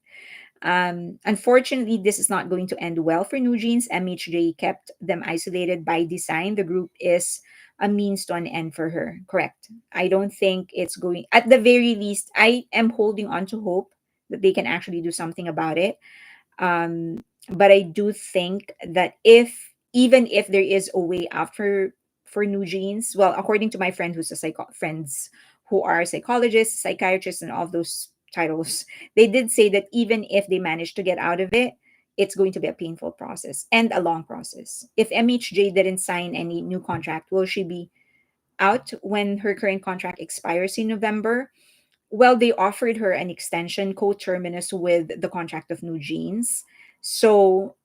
Unfortunately, this is not going to end well for NewJeans. MHJ kept them isolated by design. The group is a means to an end for her. Correct. I don't think it's going, at the very least, I am holding on to hope that they can actually do something about it. um, but I do think that if even if there is a way out for New Jeans, well, according to my friend who's a friends who are psychologists, psychiatrists, and all those titles, they did say that even if they manage to get out of it, it's going to be a painful process and a long process. If MHJ didn't sign any new contract, will she be out when her current contract expires in November? Well, they offered her an extension co-terminus with the contract of New Jeans. So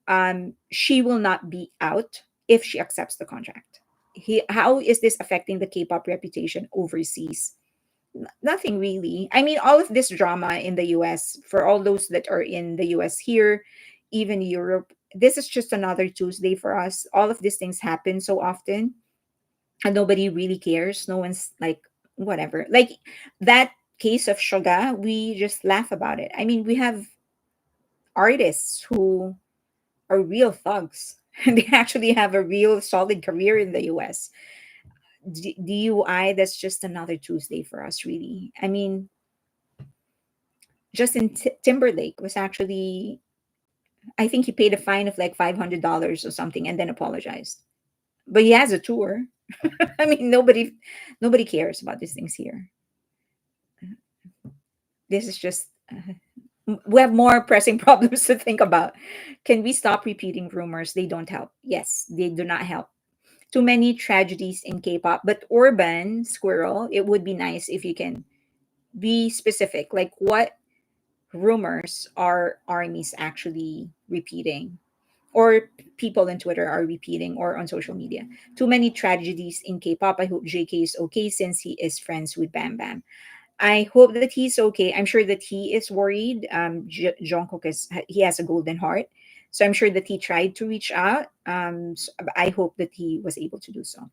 she will not be out if she accepts the contract. How is this affecting the K-pop reputation overseas? Nothing really. I mean, all of this drama in the US, for all those that are in the US here, even Europe, this is just another Tuesday for us. All of these things happen so often and nobody really cares. No one's like, whatever. Like that case of Suga, we just laugh about it. I mean, we have artists who are real thugs. And they actually have a real solid career in the US. DUI, that's just another Tuesday for us, really. I mean, Justin Timberlake was actually, I think he paid a fine of like $500 or something and then apologized. But he has a tour. I mean, nobody cares about these things here. This is just we have more pressing problems to think about. Can we stop repeating rumors? They don't help. Yes, they do not help. Too many tragedies in K-pop, but Urban Squirrel, it would be nice if you can be specific. Like what rumors are armies actually repeating? Or people on Twitter are repeating or on social media. Too many tragedies in K-pop. I hope JK is okay since he is friends with Bam Bam. I hope that he's okay. I'm sure that he is worried. Jungkook he has a golden heart, so I'm sure that he tried to reach out. I hope that he was able to do so.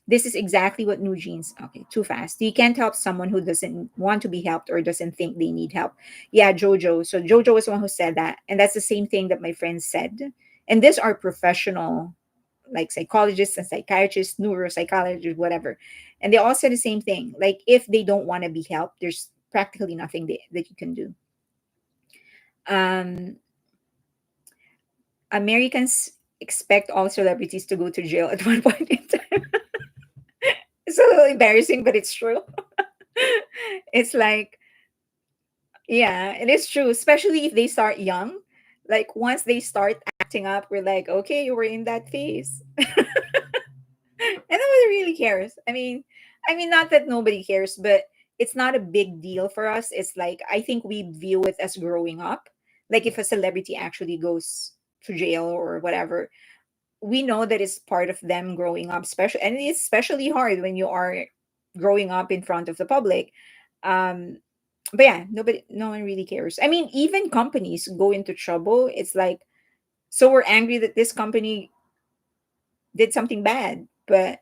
This is exactly what New Jeans. Okay, too fast. You can't help someone who doesn't want to be helped or doesn't think they need help. Yeah, Jojo. So Jojo was the one who said that, and that's the same thing that my friend said. And these are professional, like psychologists and psychiatrists, neuropsychologists, whatever. And they all say the same thing. Like, if they don't want to be helped, there's practically nothing that you can do. Um, Americans expect all celebrities to go to jail at one point in time. It's a little embarrassing, but it's true. It's like, yeah, it is true, especially if they start young. Like, once they start acting up, we're like, okay, you were in that phase. And nobody really cares. I mean, not that nobody cares, but it's not a big deal for us. It's like, I think we view it as growing up. Like, if a celebrity actually goes to jail or whatever, we know that it's part of them growing up, special, and it's especially hard when you are growing up in front of the public. Um, but yeah, no one really cares. I mean, even companies go into trouble. It's like, so we're angry that this company did something bad, but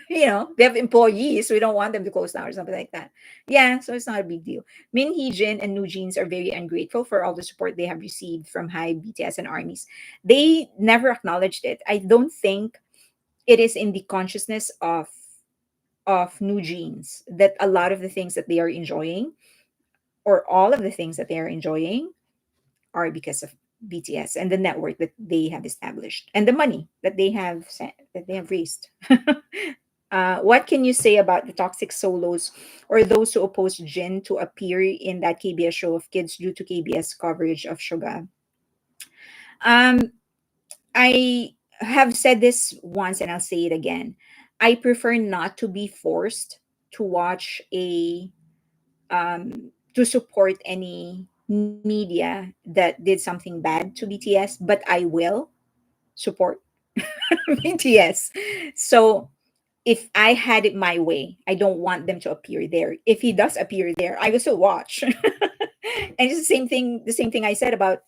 they have employees, so we don't want them to close down or something like that. Yeah, so it's not a big deal. Min Heejin and NewJeans are very ungrateful for all the support they have received from Hybe, BTS, and armies. They never acknowledged it. I don't think it is in the consciousness of NewJeans that a lot of the things that they are enjoying, or all of the things that they are enjoying, are because of BTS and the network that they have established and the money that they have raised. What can you say about the toxic solos or those who oppose Jin to appear in that KBS show of kids due to KBS coverage of Suga? Um, I have said this once and I'll say it again. I prefer not to be forced to watch to support any media that did something bad to BTS, but I will support BTS. So if I had it my way, I don't want them to appear there. If he does appear there, I will still watch. And it's the same thing I said about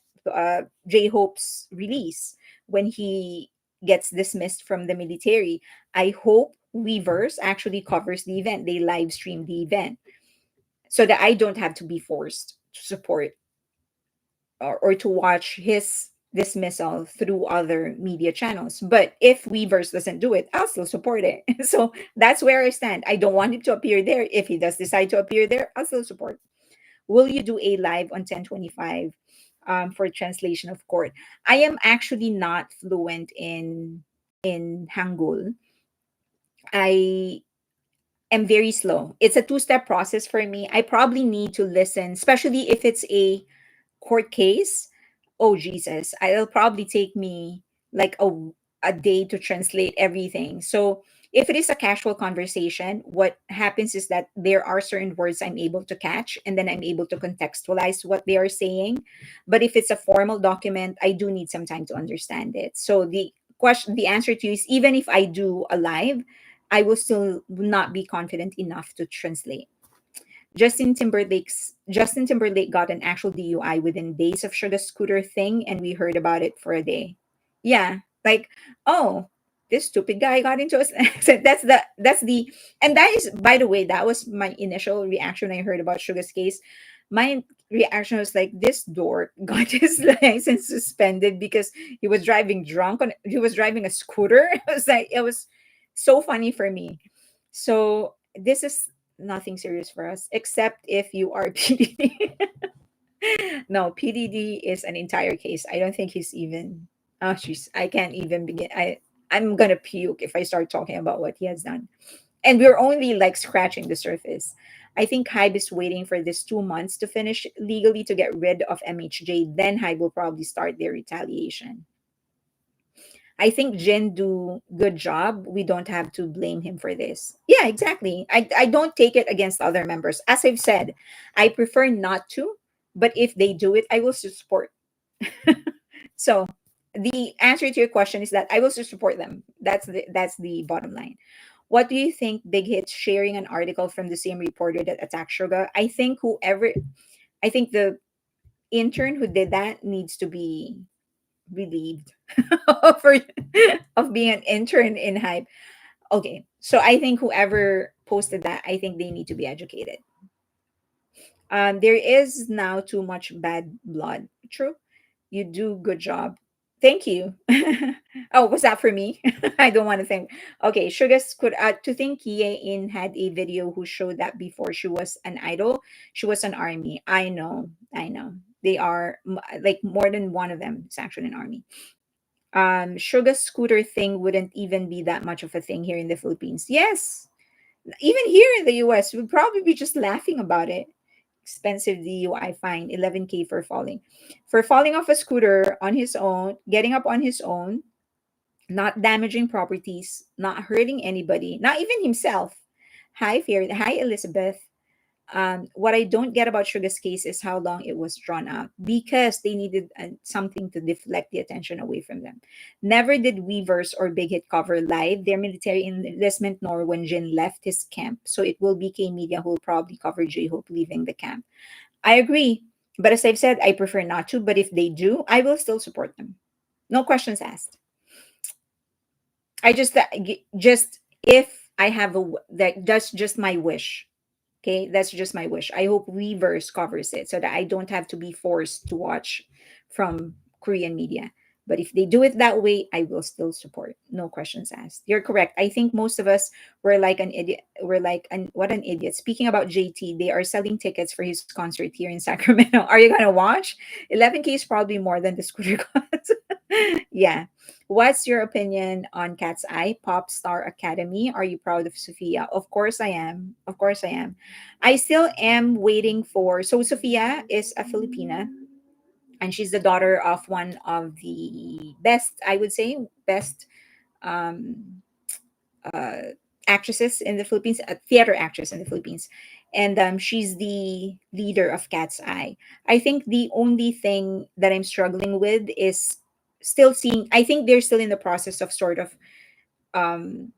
J Hope's release when he gets dismissed from the military. I hope Weverse actually covers the event. They live stream the event so that I don't have to be forced to support or to watch his dismissal through other media channels. But if Weverse doesn't do it, I'll still support it. So that's where I stand. I don't want him to appear there. If he does decide to appear there, I'll still support. Will you do a live on 1025 for translation of court? I am actually not fluent in Hangul. I am very slow. It's a two-step process for me. I probably need to listen, especially if it's a court case. Oh Jesus, it'll probably take me like a day to translate everything. So if it is a casual conversation, what happens is that there are certain words I'm able to catch and then I'm able to contextualize what they are saying. But if it's a formal document, I do need some time to understand it. So the answer to you is, even if I do a live, I will still not be confident enough to translate. Justin Timberlake got an actual DUI within days of Sugar Scooter thing, and we heard about it for a day. Yeah, like, oh, this stupid guy got into an accident. That's the and that is, by the way, that was my initial reaction when I heard about Sugar's case. My reaction was like, this dork got his license suspended because he was driving a scooter. It was so funny for me. So this is nothing serious for us, except if you are PDD. No, PDD is an entire case. I don't think he's even. Oh, jeez, I can't even begin. I'm gonna puke if I start talking about what he has done. And we're only like scratching the surface. I think Hybe is waiting for this 2 months to finish legally to get rid of MHJ. Then Hybe will probably start their retaliation. I think Jin do good job. We don't have to blame him for this. Yeah, exactly. I don't take it against other members. As I've said, I prefer not to, but if they do it, I will support. So the answer to your question is that I will support them. That's the bottom line. What do you think Big Hit sharing an article from the same reporter that attacked Suga? I think the intern who did that needs to be relieved for of being an intern in Hype. Okay, so I think whoever posted that, I think they need to be educated. There is now too much bad blood. True, you do good job. Thank you. Oh, was that for me? I don't want to think. Okay, Sugar's could to think Hyein had a video who showed that before she was an idol, she was an army. I know. They are like more than one of them is actually an army. Sugar's scooter thing wouldn't even be that much of a thing here in the Philippines. Yes, even here in the US, we'd probably be just laughing about it. Expensive DUI fine, 11K for falling. For falling off a scooter on his own, getting up on his own, not damaging properties, not hurting anybody, not even himself. Hi, Fear. Hi, Elizabeth. What I don't get about Sugar's case is how long it was drawn out because they needed something to deflect the attention away from them. Never did Weavers or Big Hit cover live their military enlistment nor when Jin left his camp. So it will be K Media who will probably cover J Hope leaving the camp. I agree. But as I've said, I prefer not to. But if they do, I will still support them. No questions asked. I just if I have that's just my wish. Okay, that's just my wish. I hope Weverse covers it so that I don't have to be forced to watch from Korean media. But if they do it that way, I will still support. No questions asked. You're correct. I think most of us were like an idiot. We're like, what an idiot. Speaking about JT, they are selling tickets for his concert here in Sacramento. Are you gonna watch? 11K is probably more than the scooter cost. Yeah. What's your opinion on Cat's Eye Pop Star Academy? Are you proud of Sophia? Of course I am. Of course I am. I still am waiting for. So Sophia is a Filipina, and she's the daughter of one of the best, I would say, best um, uh, actresses in the Philippines, a theater actress in the Philippines, and she's the leader of Cat's Eye. I think the only thing that I'm struggling with is still seeing. I think they're still in the process of sort of um,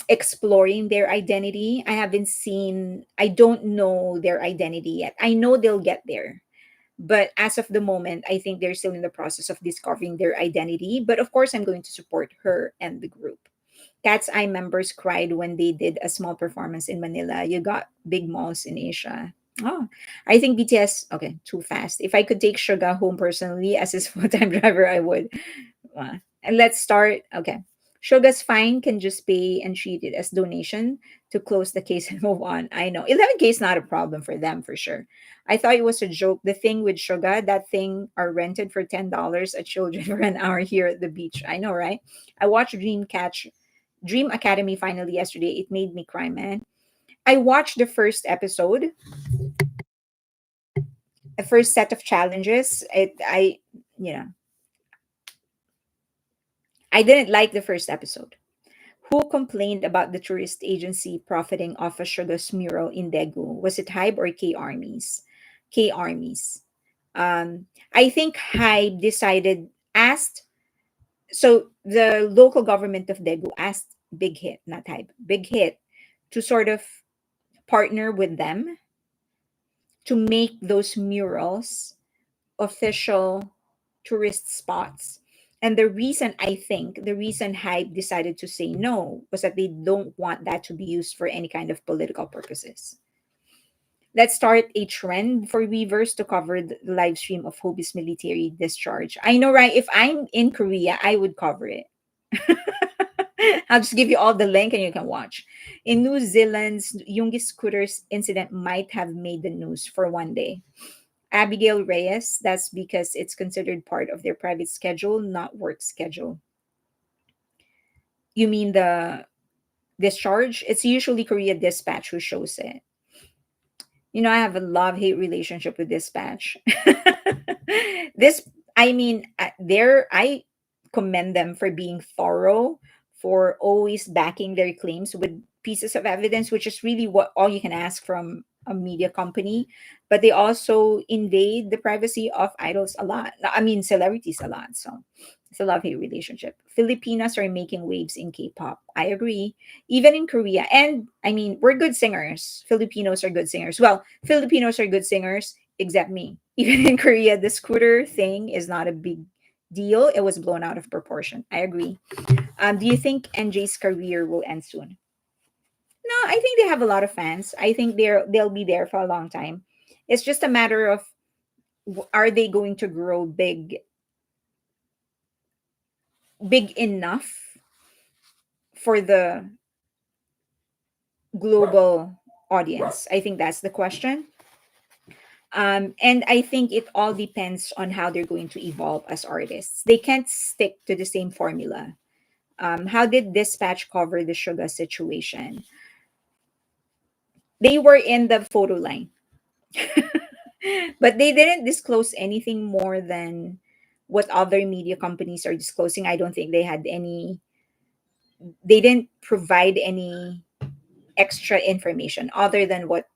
exploring their identity. I haven't seen. I don't know their identity yet. I know they'll get there. But as of the moment, I think they're still in the process of discovering their identity. But of course, I'm going to support her and the group. Cat's Eye members cried when they did a small performance in Manila. You got big malls in Asia. Oh, I think BTS, okay, too fast. If I could take Suga home personally as his full time driver, I would. And let's start. Okay. Suga's fine can just pay and treat it as donation to close the case and move on. I know. 11K is not a problem for them for sure. I thought it was a joke. The thing with Suga, that thing are rented for $10 a children for an hour here at the beach. I know, right? I watched Dream Academy finally yesterday. It made me cry, man. I watched the first episode, the first set of challenges. You know, I didn't like the first episode. Who complained about the tourist agency profiting off a Sugar's mural in Daegu? Was it Hybe or K Armies? K Armies. I think Hybe asked, so the local government of Daegu asked Big Hit, not Hybe, Big Hit, to sort of partner with them to make those murals official tourist spots. And the reason Hype decided to say no was that they don't want that to be used for any kind of political purposes. Let's start a trend for Weavers to cover the live stream of Hobie's military discharge. I know, right? If I'm in Korea, I would cover it. I'll just give you all the link and you can watch. In New Zealand's Yungi scooters incident might have made the news for one day. Abigail Reyes, that's because it's considered part of their private schedule, not work schedule. You mean the discharge? It's usually Korea Dispatch who shows it. You know, I have a love hate relationship with Dispatch. This, I mean, I commend them for being thorough, for always backing their claims with pieces of evidence, which is really what all you can ask from a media company. But they also invade the privacy of idols a lot. I mean, celebrities a lot. So it's a love hate relationship. Filipinas are making waves in K-pop. I agree. Even in Korea. And I mean, we're good singers. Filipinos are good singers. Well, Filipinos are good singers, except me. Even in Korea, the scooter thing is not a big deal. It was blown out of proportion. I agree. Do you think NJ's career will end soon? No, I think they have a lot of fans. I think they'll be there for a long time. It's just a matter of are they going to grow big big enough for the global audience? I think that's the question. And I think it all depends on how they're going to evolve as artists. They can't stick to the same formula. How did Dispatch cover the Suga situation? They were in the photo line, but they didn't disclose anything more than what other media companies are disclosing. I don't think they had any, they didn't provide any extra information other than what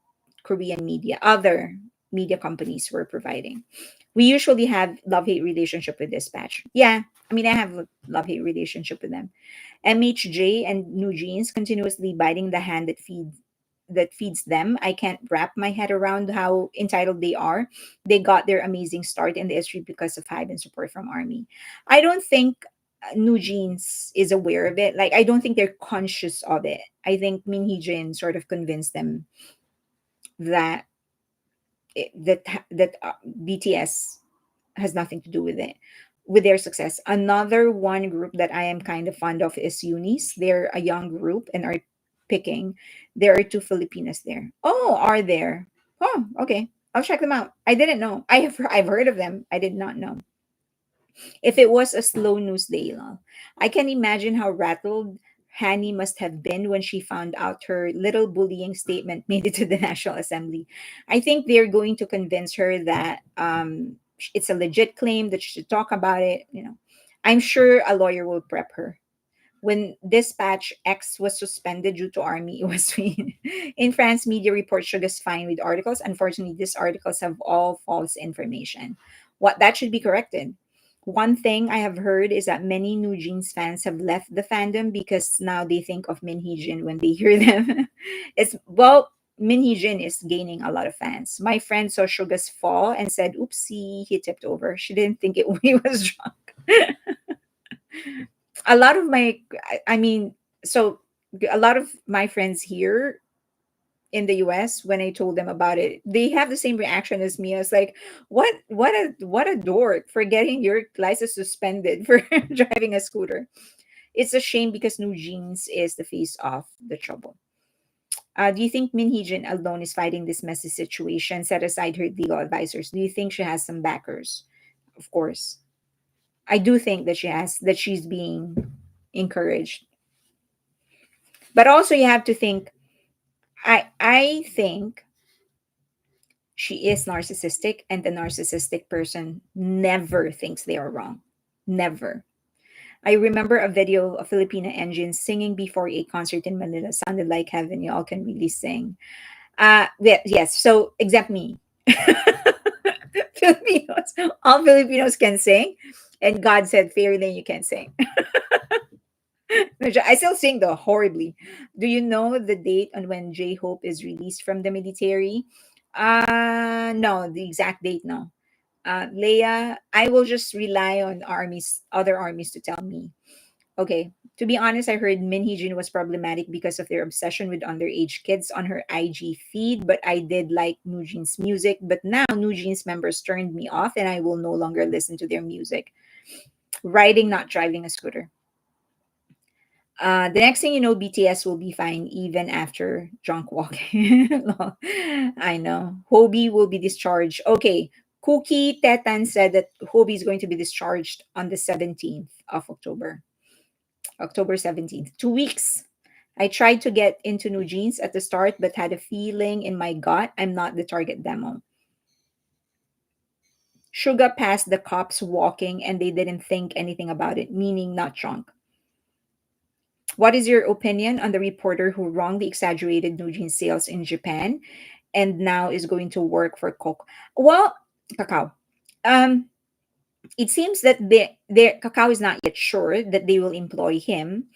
other media companies were providing. We usually have love-hate relationship with Dispatch. Yeah, I mean, I have a love-hate relationship with them. MHJ and NewJeans continuously biting the hand that feeds them. I can't wrap my head around how entitled they are. They got their amazing start in the industry because of Hybe and support from Army. I don't think NewJeans is aware of it. Like, I don't think they're conscious of it. I think Min Heejin sort of convinced them that BTS has nothing to do with it, with their success. Another one group that I am kind of fond of is Unis. They're a young group and are picking. There are two Filipinas there. Oh, are there? Oh, okay. I'll check them out. I didn't know. I've heard of them. I did not know. If it was a slow news day, lol. I can imagine how rattled Hanni must have been when she found out her little bullying statement made it to the National Assembly. I think they're going to convince her that it's a legit claim, that she should talk about it. I'm sure a lawyer will prep her. When Dispatch X was suspended due to army, it was in France. Media reports Sugar's fine with articles. Unfortunately, these articles have all false information. What that should be corrected. One thing I have heard is that many New Jeans fans have left the fandom because now they think of Min Heejin when they hear them. It's well, Min Heejin is gaining a lot of fans. My friend saw Sugar's fall and said, "Oopsie, he tipped over." She didn't think he was drunk. A lot of my, I mean, so a lot of my friends here in the US, when I told them about it, they have the same reaction as me. I was like, what a dork for getting your license suspended for driving a scooter. It's a shame because New Jeans is the face of the trouble. Do you think Min Heejin alone is fighting this messy situation? Set aside her legal advisors. Do you think she has some backers? Of course. I do think that she's being encouraged. But also you have to think, I think she is narcissistic, and the narcissistic person never thinks they are wrong. Never. I remember a video of Filipino engines singing before a concert in Manila. Sounded like heaven. You all can really sing. Yes, so except me. Filipinos, all Filipinos can sing. And God said, Fairy you can't sing. No, I still sing though, horribly. Do you know the date on when J Hope is released from the military? No, the exact date, no. Leia, I will just rely on other armies to tell me. Okay. To be honest, I heard Min Heejin was problematic because of their obsession with underage kids on her IG feed, but I did like NewJeans music. But now NewJeans members turned me off and I will no longer listen to their music. Riding, not driving a scooter. The next thing you know, BTS will be fine even after drunk walking. I know. Hobie will be discharged. Okay. Cookie Tetan said that Hobie is going to be discharged on the 17th of October. October 17th. 2 weeks. I tried to get into New Jeans at the start, but had a feeling in my gut I'm not the target demo. Suga passed the cops walking and they didn't think anything about it, meaning not drunk. What is your opinion on the reporter who wrongly exaggerated Nujin's sales in Japan and now is going to work for Coke? Well, Kakao. Um, it seems that Kakao is not yet sure that they will employ him.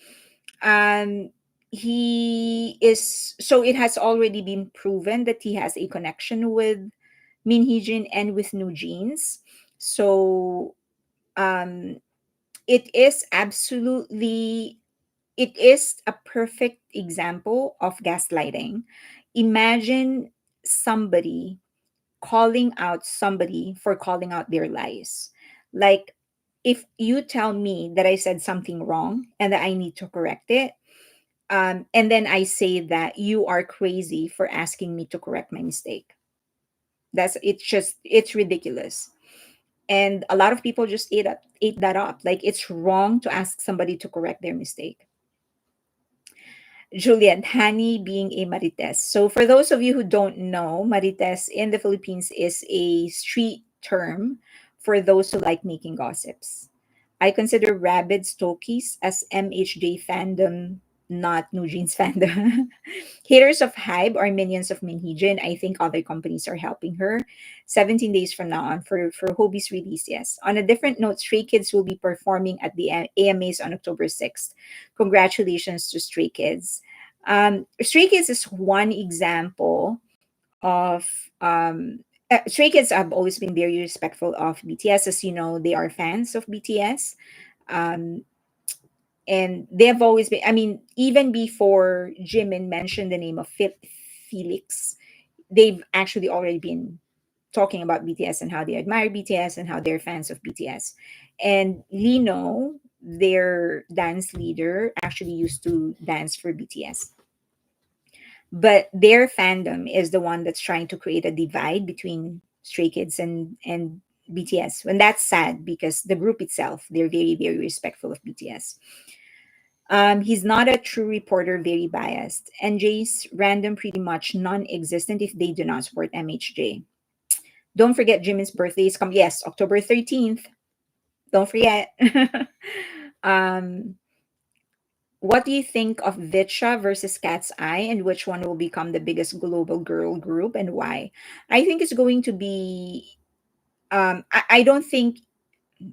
Um, he is so it has already been proven that he has a connection with Min Heejin and with New Jeans. So um, it is absolutely it is a perfect example of gaslighting. Imagine somebody calling out somebody for calling out their lies. Like if you tell me that I said something wrong and that I need to correct it, and then I say that you are crazy for asking me to correct my mistake. That's it's just it's ridiculous. And a lot of people just ate that up. Like it's wrong to ask somebody to correct their mistake. Juliet, Hanni being a marites. So for those of you who don't know, marites in the Philippines is a street term for those who like making gossips. I consider rabid stokies as MHJ fandom, not NewJeans fandom. Haters of Hybe are minions of Min Heejin. I think other companies are helping her. 17 days from now on for Hobie's release, yes. On a different note, Stray Kids will be performing at the AMAs on October 6th. Congratulations to Stray Kids. Stray Kids is one example of Stray Kids have always been very respectful of BTS. As you know, they are fans of BTS. Um, and they have always been, I mean, even before Jimin mentioned the name of Felix, they've actually already been talking about BTS and how they admire BTS and how they're fans of BTS. And Lino, their dance leader, actually used to dance for BTS. But their fandom is the one that's trying to create a divide between Stray Kids and BTS. And that's sad because the group itself, they're very, very respectful of BTS. He's not a true reporter, very biased. NJ's random, pretty much non existent if they do not support MHJ. Don't forget Jimin's birthday is come. Yes, October 13th. Don't forget. um, what do you think of Vitcha versus Cat's Eye, and which one will become the biggest global girl group and why? I think it's going to be. I don't think.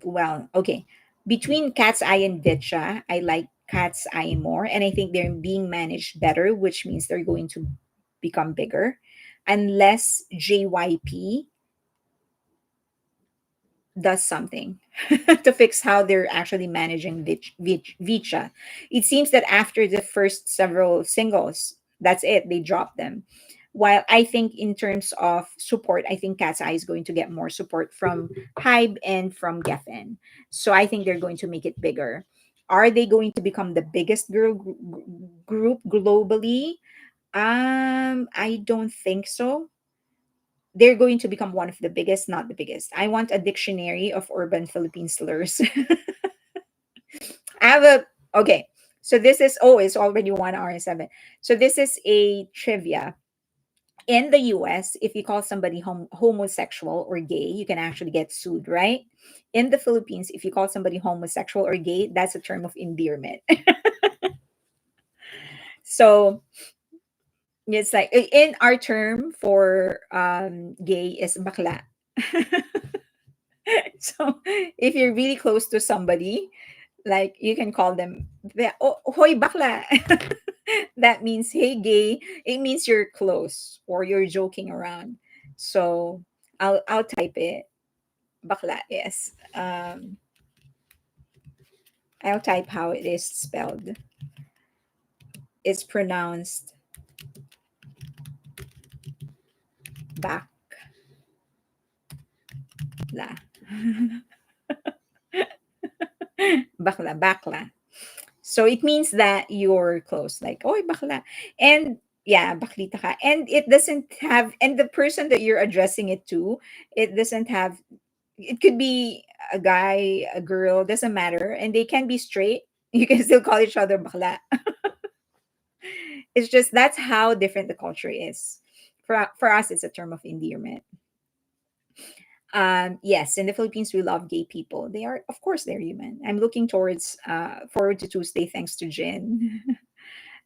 Well, okay. Between Cat's Eye and Vitcha, I like Cat's Eye more, and I think they're being managed better, which means they're going to become bigger, unless JYP does something to fix how they're actually managing Vicha. It seems that after the first several singles, that's it, they dropped them. While I think in terms of support, I think Cat's Eye is going to get more support from Hybe and from Geffen. So I think they're going to make it bigger. Are they going to become the biggest group globally? I don't think so. They're going to become one of the biggest, not the biggest. I want a dictionary of urban Philippine slurs. I have a okay. So this is it's already 1 hour and seven. So this is a trivia. In the US, if you call somebody homosexual or gay, you can actually get sued, right? In the Philippines, if you call somebody homosexual or gay, that's a term of endearment. So it's like in our term for gay is bakla. So if you're really close to somebody, like you can call them, oh, hoy bakla. That means hey gay. It means you're close or you're joking around. So I'll type it. Bakla, yes. I'll type how it is spelled. It's pronounced bakla. Bakla. So it means that you're close, like, oh, bakla. And yeah, baklita ka. And it doesn't have, and the person that you're addressing it to, it doesn't have, it could be a guy, a girl, doesn't matter. And they can be straight. You can still call each other bakla. It's just that's how different the culture is. For us, it's a term of endearment. Yes, in the Philippines, we love gay people. They are, of course, they're human. I'm looking towards forward to Tuesday, thanks to Jin.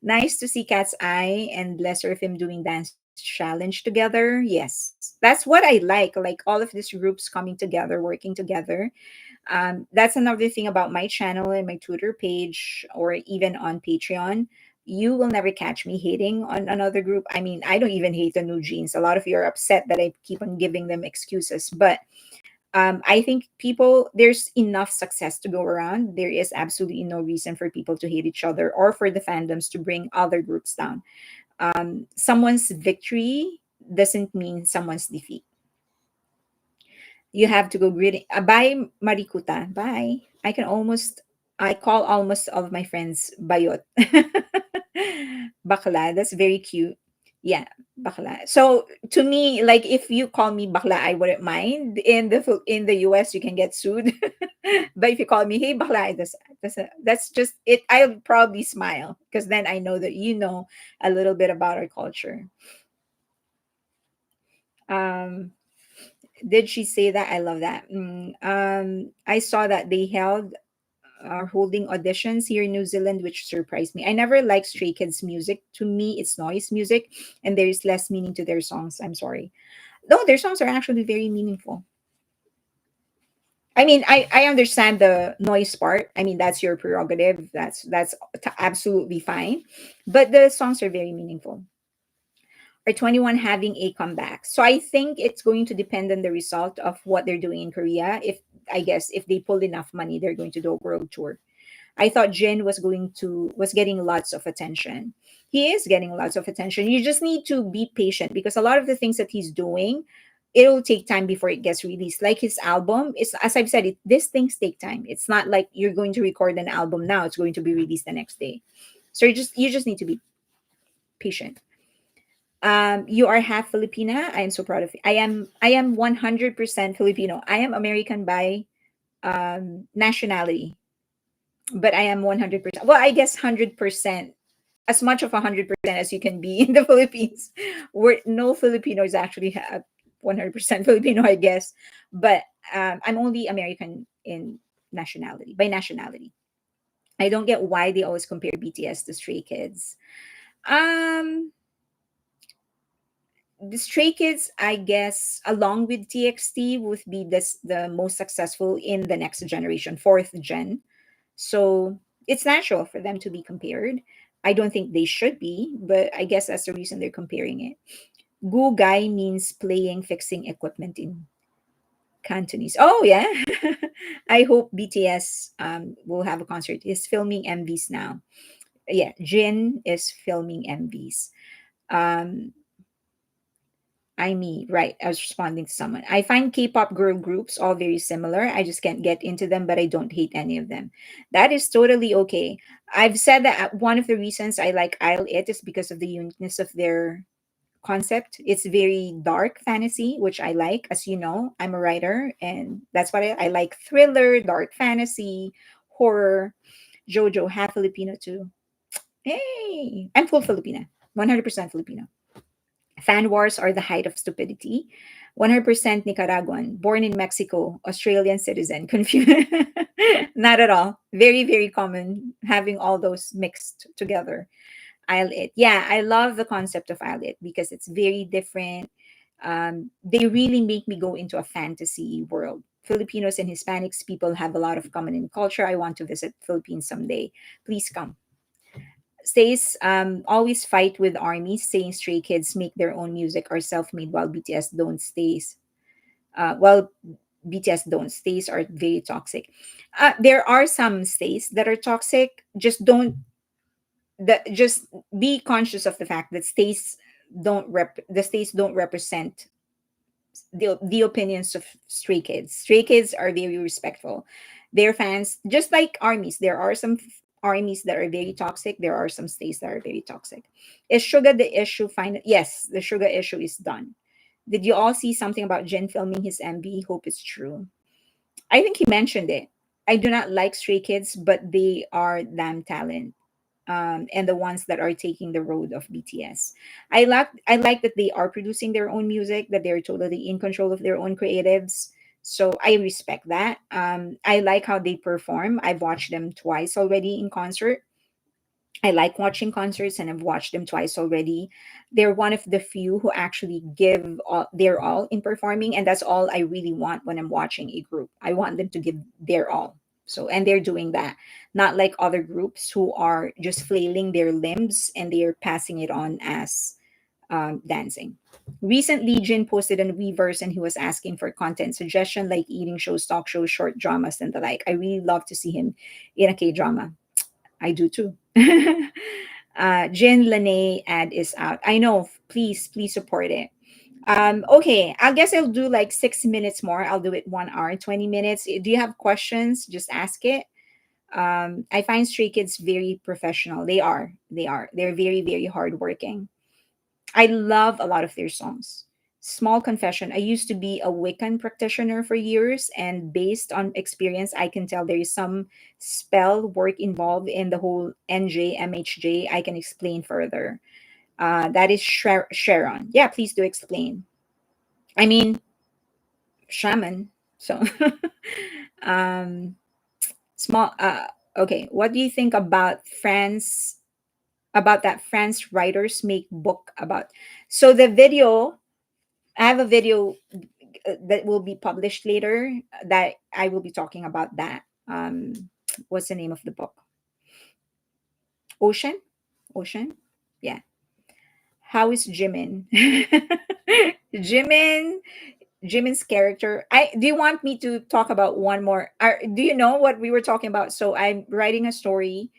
Nice to see Cat's Eye and Lesser of him doing dance challenge together. Yes, that's what I like all of these groups coming together, working together. That's another thing about my channel and my Twitter page, or even on Patreon. You will never catch me hating on another group. I mean, I don't even hate the NewJeans. A lot of you are upset that I keep on giving them excuses, but I think there's enough success to go around. There is absolutely no reason for people to hate each other or for the fandoms to bring other groups down. Someone's victory doesn't mean someone's defeat. You have to go greeting. Bye, Marikuta. Bye. I call almost all of my friends Bayot. Bakla. That's very cute. Yeah, bakla. So to me, like if you call me bakla, I wouldn't mind. In the US, you can get sued. But if you call me hey bakla, that's just it. I'll probably smile because then I know that you know a little bit about our culture. Um, did she say that? I love that. I saw that they held are holding auditions here in New Zealand, which surprised me. I never liked Stray Kids music. To me, it's noise music, and there is less meaning to their songs. I'm sorry. No, their songs are actually very meaningful. I mean, I understand the noise part. I mean, that's your prerogative. Absolutely fine. But the songs are very meaningful. Are 21 having a comeback? So I think it's going to depend on the result of what they're doing in Korea. If I guess if they pull enough money, they're going to do a world tour. I thought Jin was getting lots of attention. He is getting lots of attention. You just need to be patient because a lot of the things that he's doing, it'll take time before it gets released. Like his album, it's as I've said, these things take time. It's not like you're going to record an album now; it's going to be released the next day. So you just need to be patient. You are half Filipina. I am so proud of you. I am 100% Filipino. I am American by nationality, but I am 100%. Well, I guess 100%, as much of 100% as you can be in the Philippines. Where no Filipinos actually have 100% Filipino, I guess. But I'm only American in nationality by nationality. I don't get why they always compare BTS to Stray Kids. Um, the Stray Kids, I guess, along with TXT, would be the most successful in the next generation, fourth gen. So it's natural for them to be compared. I don't think they should be, but I guess that's the reason they're comparing it. Gu Gai means playing fixing equipment in Cantonese. Oh yeah. I hope BTS will have a concert. Is filming MVs now. Yeah, Jin is filming MVs. Um I mean, right. I was responding to someone. I find K-pop girl groups all very similar. I just can't get into them, but I don't hate any of them. That is totally okay. I've said that one of the reasons I like Isle It is because of the uniqueness of their concept. It's very dark fantasy, which I like. As you know, I'm a writer, and that's what I like: thriller, dark fantasy, horror. Jojo, half Filipino too. Hey, I'm full Filipina, 100% Filipino. Fan wars are the height of stupidity. 100% Nicaraguan, born in Mexico, Australian citizen. Confused? Not at all. Very, very common having all those mixed together. Isle It. Yeah, I love the concept of Isle It because it's very different. They really make me go into a fantasy world. Filipinos and Hispanics people have a lot of common in culture. I want to visit Philippines someday. Please come. Says always fight with armies, saying Stray Kids make their own music or self-made while BTS don't stays. Well, BTS don't stays are very toxic. There are some stays that are toxic. Just be conscious of the fact that stays don't represent the opinions of Stray Kids. Stray Kids are very respectful. Their fans, just like armies, there are some armies that are very toxic. There are some states that are very toxic. Is Suga the issue? Yes, the Suga issue is done. Did you all see something about Jin filming his MV? Hope it's true. I think he mentioned it. I do not like Stray Kids, but they are damn talent. And the ones that are taking the road of BTS. I like that they are producing their own music, that they're totally in control of their own creatives. So I respect that. I like how they perform. I've watched them twice already in concert. I like watching concerts and I've watched them twice already. They're one of the few who actually give their all in performing, and that's all I really want when I'm watching a group. I want them to give their all. So, and they're doing that. Not like other groups who are just flailing their limbs and they're passing it on as dancing. Recently, Jin posted on Weverse and he was asking for content suggestion like eating shows, talk shows, short dramas, and the like. I really love to see him in a K drama. I do too. Jin Lene ad is out. I know. Please, please support it. Okay, I guess I'll do like 6 minutes more. I'll do it 1 hour, 20 minutes. Do you have questions? Just ask it. I find Stray Kids very professional. They are. They are. They're very, very hardworking. I love a lot of their songs. Small confession, I used to be a Wiccan practitioner for years, and based on experience, I can tell there is some spell work involved in the whole NJ, I can explain further. That is Sharon. Yeah, please do explain. I mean, shaman. So, um, small. Okay, what do you think about France? About that France writers make book about? So the video, I have a video that will be published later that I will be talking about that. What's the name of the book? Ocean? Ocean? Yeah. How is Jimin? Jimin, Jimin's character. I do you want me to talk about one more? Do you know what we were talking about? So I'm writing a story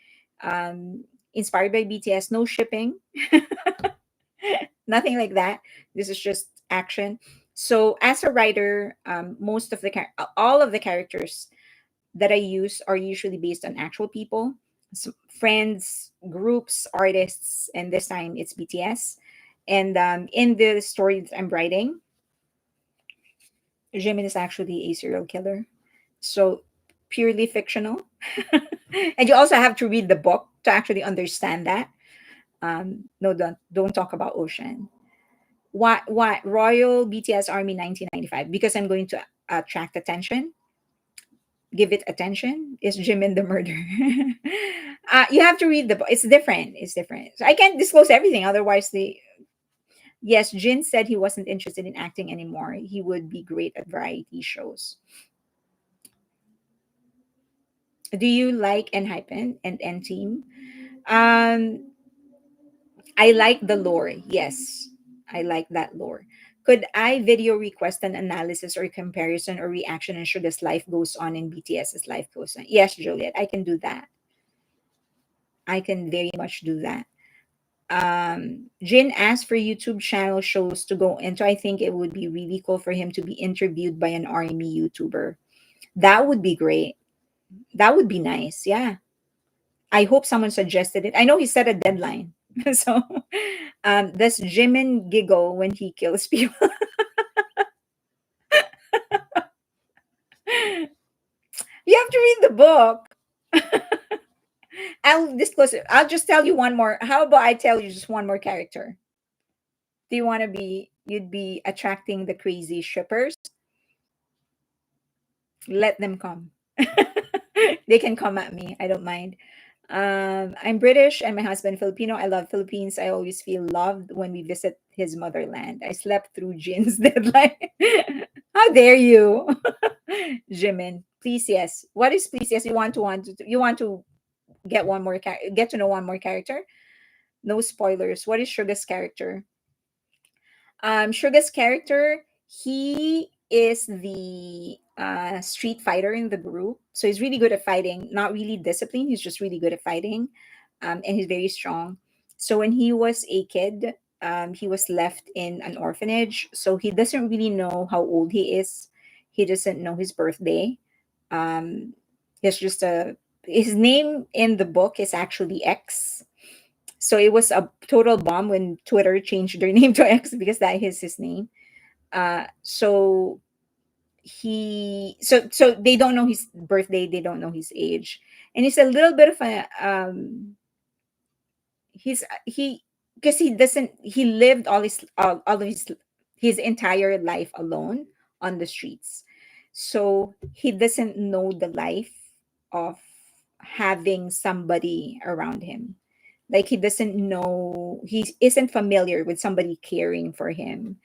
inspired by BTS. No shipping, nothing like that. This is just action. So as a writer, most of the all of the characters that I use are usually based on actual people, friends, groups, artists, and this time it's BTS. And in the story that I'm writing, Jimin is actually a serial killer. So purely fictional. And you also have to read the book to actually understand that. No, don't talk about Ocean. Why Royal BTS Army 1995? Because I'm going to attract attention, give it attention. Is Jimin the murderer? You have to read the book. It's different. It's different. So I can't disclose everything. Otherwise, the yes, Jin said he wasn't interested in acting anymore. He would be great at variety shows. Do you like Hypen and N Team? Um, I like the lore. Yes, I like that lore. Could I video request an analysis or comparison or reaction and show this life goes on in BTS's life goes on? Yes, Juliet, I can do that. I can very much do that. Jin asked for YouTube channel shows to go into. I think it would be really cool for him to be interviewed by an army YouTuber. That would be great. That would be nice. Yeah. I hope someone suggested it. I know he set a deadline. So does Jimin giggle when he kills people? You have to read the book. I'll disclose it. I'll just tell you one more. How about I tell you just one more character? Do you want to be, you'd be attracting the crazy shippers? Let them come. They can come at me. I don't mind. I'm British and my husband Filipino. I love Philippines. I always feel loved when we visit his motherland. I slept through Jin's deadline. How dare you, Jimin? Please yes. What is please yes? You want to get one more get to know one more character. No spoilers. What is Suga's character? Suga's character, he is the street fighter in the group. So he's really good at fighting, not really disciplined. He's just really good at fighting. And he's very strong. So when he was a kid, he was left in an orphanage. So he doesn't really know how old he is. He doesn't know his birthday. Um, it's just his name in the book is actually X. So it was a total bomb when Twitter changed their name to X because that is his name. So so they don't know his birthday, they don't know his age, and he's a little bit of a he because he doesn't he lived all of his entire life alone on the streets, so he doesn't know the life of having somebody around him. Like he doesn't know, he isn't familiar with somebody caring for him.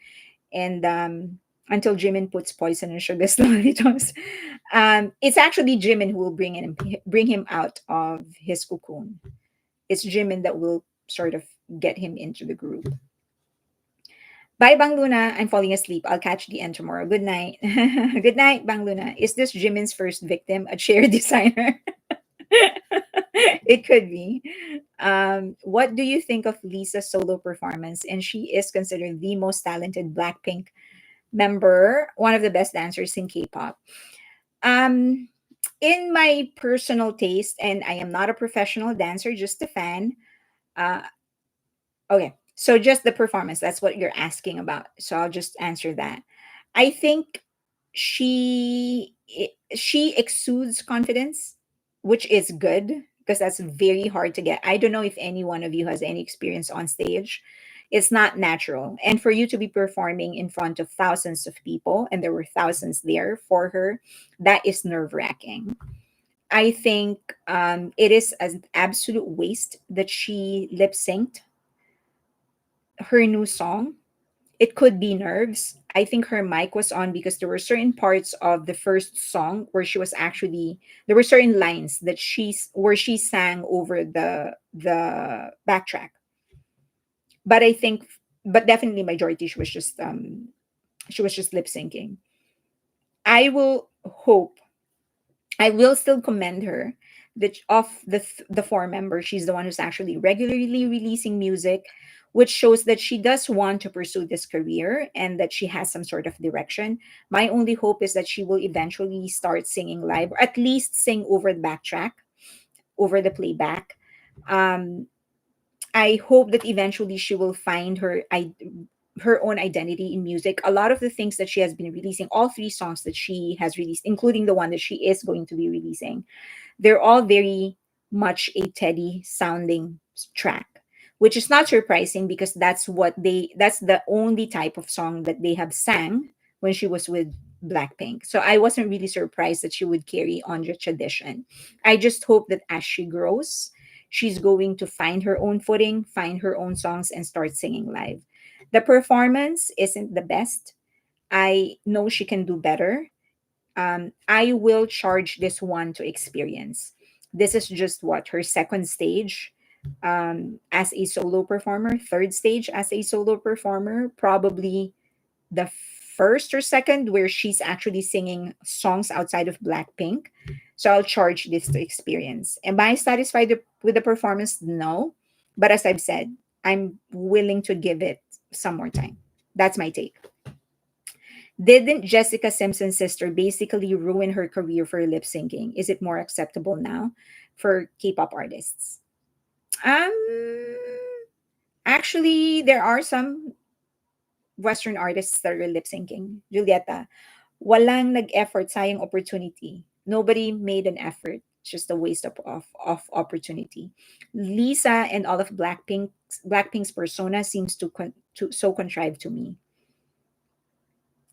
And until Jimin puts poison in Sugar's Doritos, it's actually Jimin who will bring him out of his cocoon. It's Jimin that will sort of get him into the group. Bye, Bang Luna. I'm falling asleep. I'll catch the end tomorrow. Good night. Good night, Bang Luna. Is this Jimin's first victim, a chair designer? It could be. What do you think of Lisa's solo performance? And she is considered the most talented Blackpink member, one of the best dancers in K-pop. Um, in my personal taste, and I am not a professional dancer, just a fan. Uh, okay, so just the performance. That's what you're asking about. So I'll just answer that. I think she exudes confidence, which is good because that's very hard to get. I don't know if any one of you has any experience on stage. It's not natural. And for you to be performing in front of thousands of people, and there were thousands there for her, that is nerve wracking. I think it is an absolute waste that she lip synced her new song. It could be nerves. I think her mic was on because there were certain parts of the first song where she was actually, there were certain lines that where she sang over the backtrack. But I think, but definitely majority she was just lip syncing. I will hope, I will still commend her that of the four members, she's the one who's actually regularly releasing music, which shows that she does want to pursue this career and that she has some sort of direction. My only hope is that she will eventually start singing live, or at least sing over the backtrack, over the playback. Um, I hope that eventually she will find her own identity in music. A lot of the things that she has been releasing, all three songs that she has released, including the one that she is going to be releasing, they're all very much a Teddy sounding track, which is not surprising because that's the only type of song that they have sang when she was with Blackpink. So I wasn't really surprised that she would carry on the tradition. I just hope that as she grows, she's going to find her own footing, find her own songs, and start singing live. The performance isn't the best. I know she can do better. I will charge this one to experience. This is just what her second stage as a solo performer, third stage as a solo performer, probably the first or second where she's actually singing songs outside of Blackpink. So I'll charge this to experience. Am I satisfied with the performance? No. But as I've said, I'm willing to give it some more time. That's my take. Didn't Jessica Simpson's sister basically ruin her career for lip syncing? Is it more acceptable now for K-pop artists? Um, Actually, there are some Western artists that are lip syncing. Julieta, walang nag-effort, sayang opportunity. Nobody made an effort. It's just a waste of opportunity. Lisa and all of Blackpink's persona seems to so contrived to me.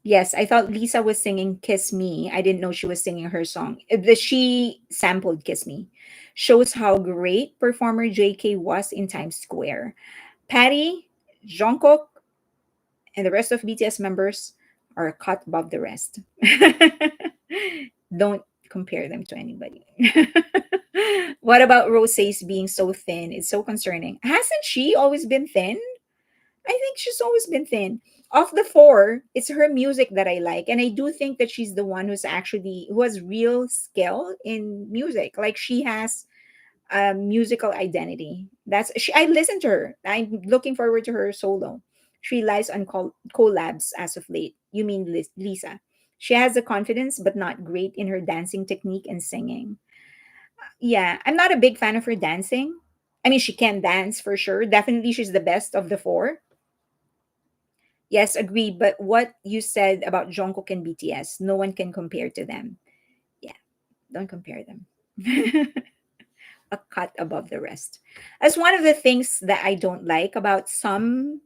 Yes, I thought Lisa was singing Kiss Me. I didn't know she was singing her song. She sampled Kiss Me. Shows how great performer JK was in Times Square. Patty, Jungkook, and the rest of BTS members are a cut above the rest. Don't compare them to anybody. What about Rose's being so thin? It's so concerning. Hasn't she always been thin? I think she's always been thin. Of the four, it's her music that I like. And I do think that she's the one who has real skill in music. Like she has a musical identity. I listen to her. I'm looking forward to her solo. She relies on collabs as of late. You mean Lisa. She has the confidence, but not great in her dancing technique and singing. Yeah, I'm not a big fan of her dancing. I mean, she can dance for sure. Definitely, she's the best of the four. Yes, agree. But what you said about Jungkook and BTS, no one can compare to them. Yeah, don't compare them. A cut above the rest. As one of the things that I don't like about some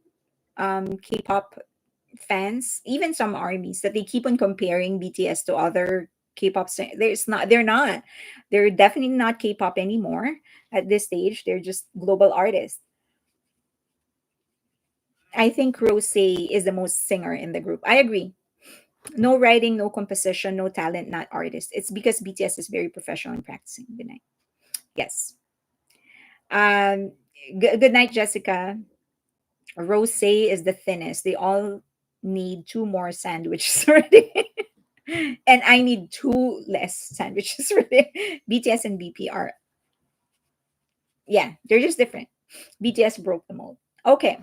K-pop fans, even some armies, that they keep on comparing BTS to other K-pop. They're not. They're definitely not K-pop anymore at this stage. They're just global artists. I think Rose is the most singer in the group. I agree. No writing, no composition, no talent, not artist. It's because BTS is very professional in practicing. Good night. Yes. Um, good night, Jessica. Rose is the thinnest. They all need two more sandwiches already. And I need two less sandwiches for the BTS and BP are Yeah, they're just different. BTS broke the mold. Okay.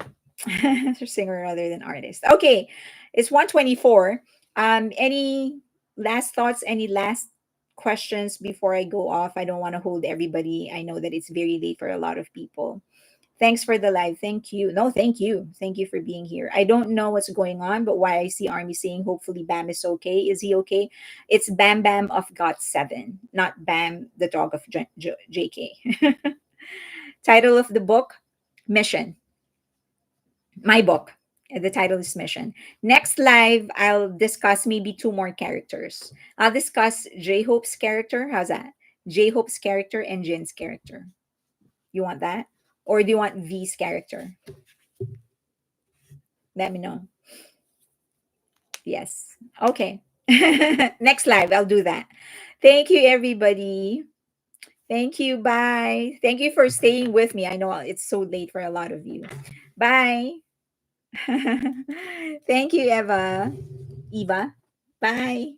Singer rather than artist. Okay. It's 124. Any last thoughts? Any last questions before I go off? I don't want to hold everybody. I know that it's very late for a lot of people. Thanks for the live. Thank you. No, thank you. Thank you for being here. I don't know what's going on, but why I see Army saying hopefully Bam is okay. Is he okay? It's Bam Bam of Got 7, not Bam the dog of JK. Title of the book, Mission. My book. The title is Mission. Next live, I'll discuss maybe two more characters. I'll discuss J Hope's character. How's that? J Hope's character and Jin's character. You want that? Or do you want V's character? Let me know. Yes. Okay. Next live, I'll do that. Thank you, everybody. Thank you. Bye. Thank you for staying with me. I know it's so late for a lot of you. Bye. Thank you, Eva. Eva. Bye.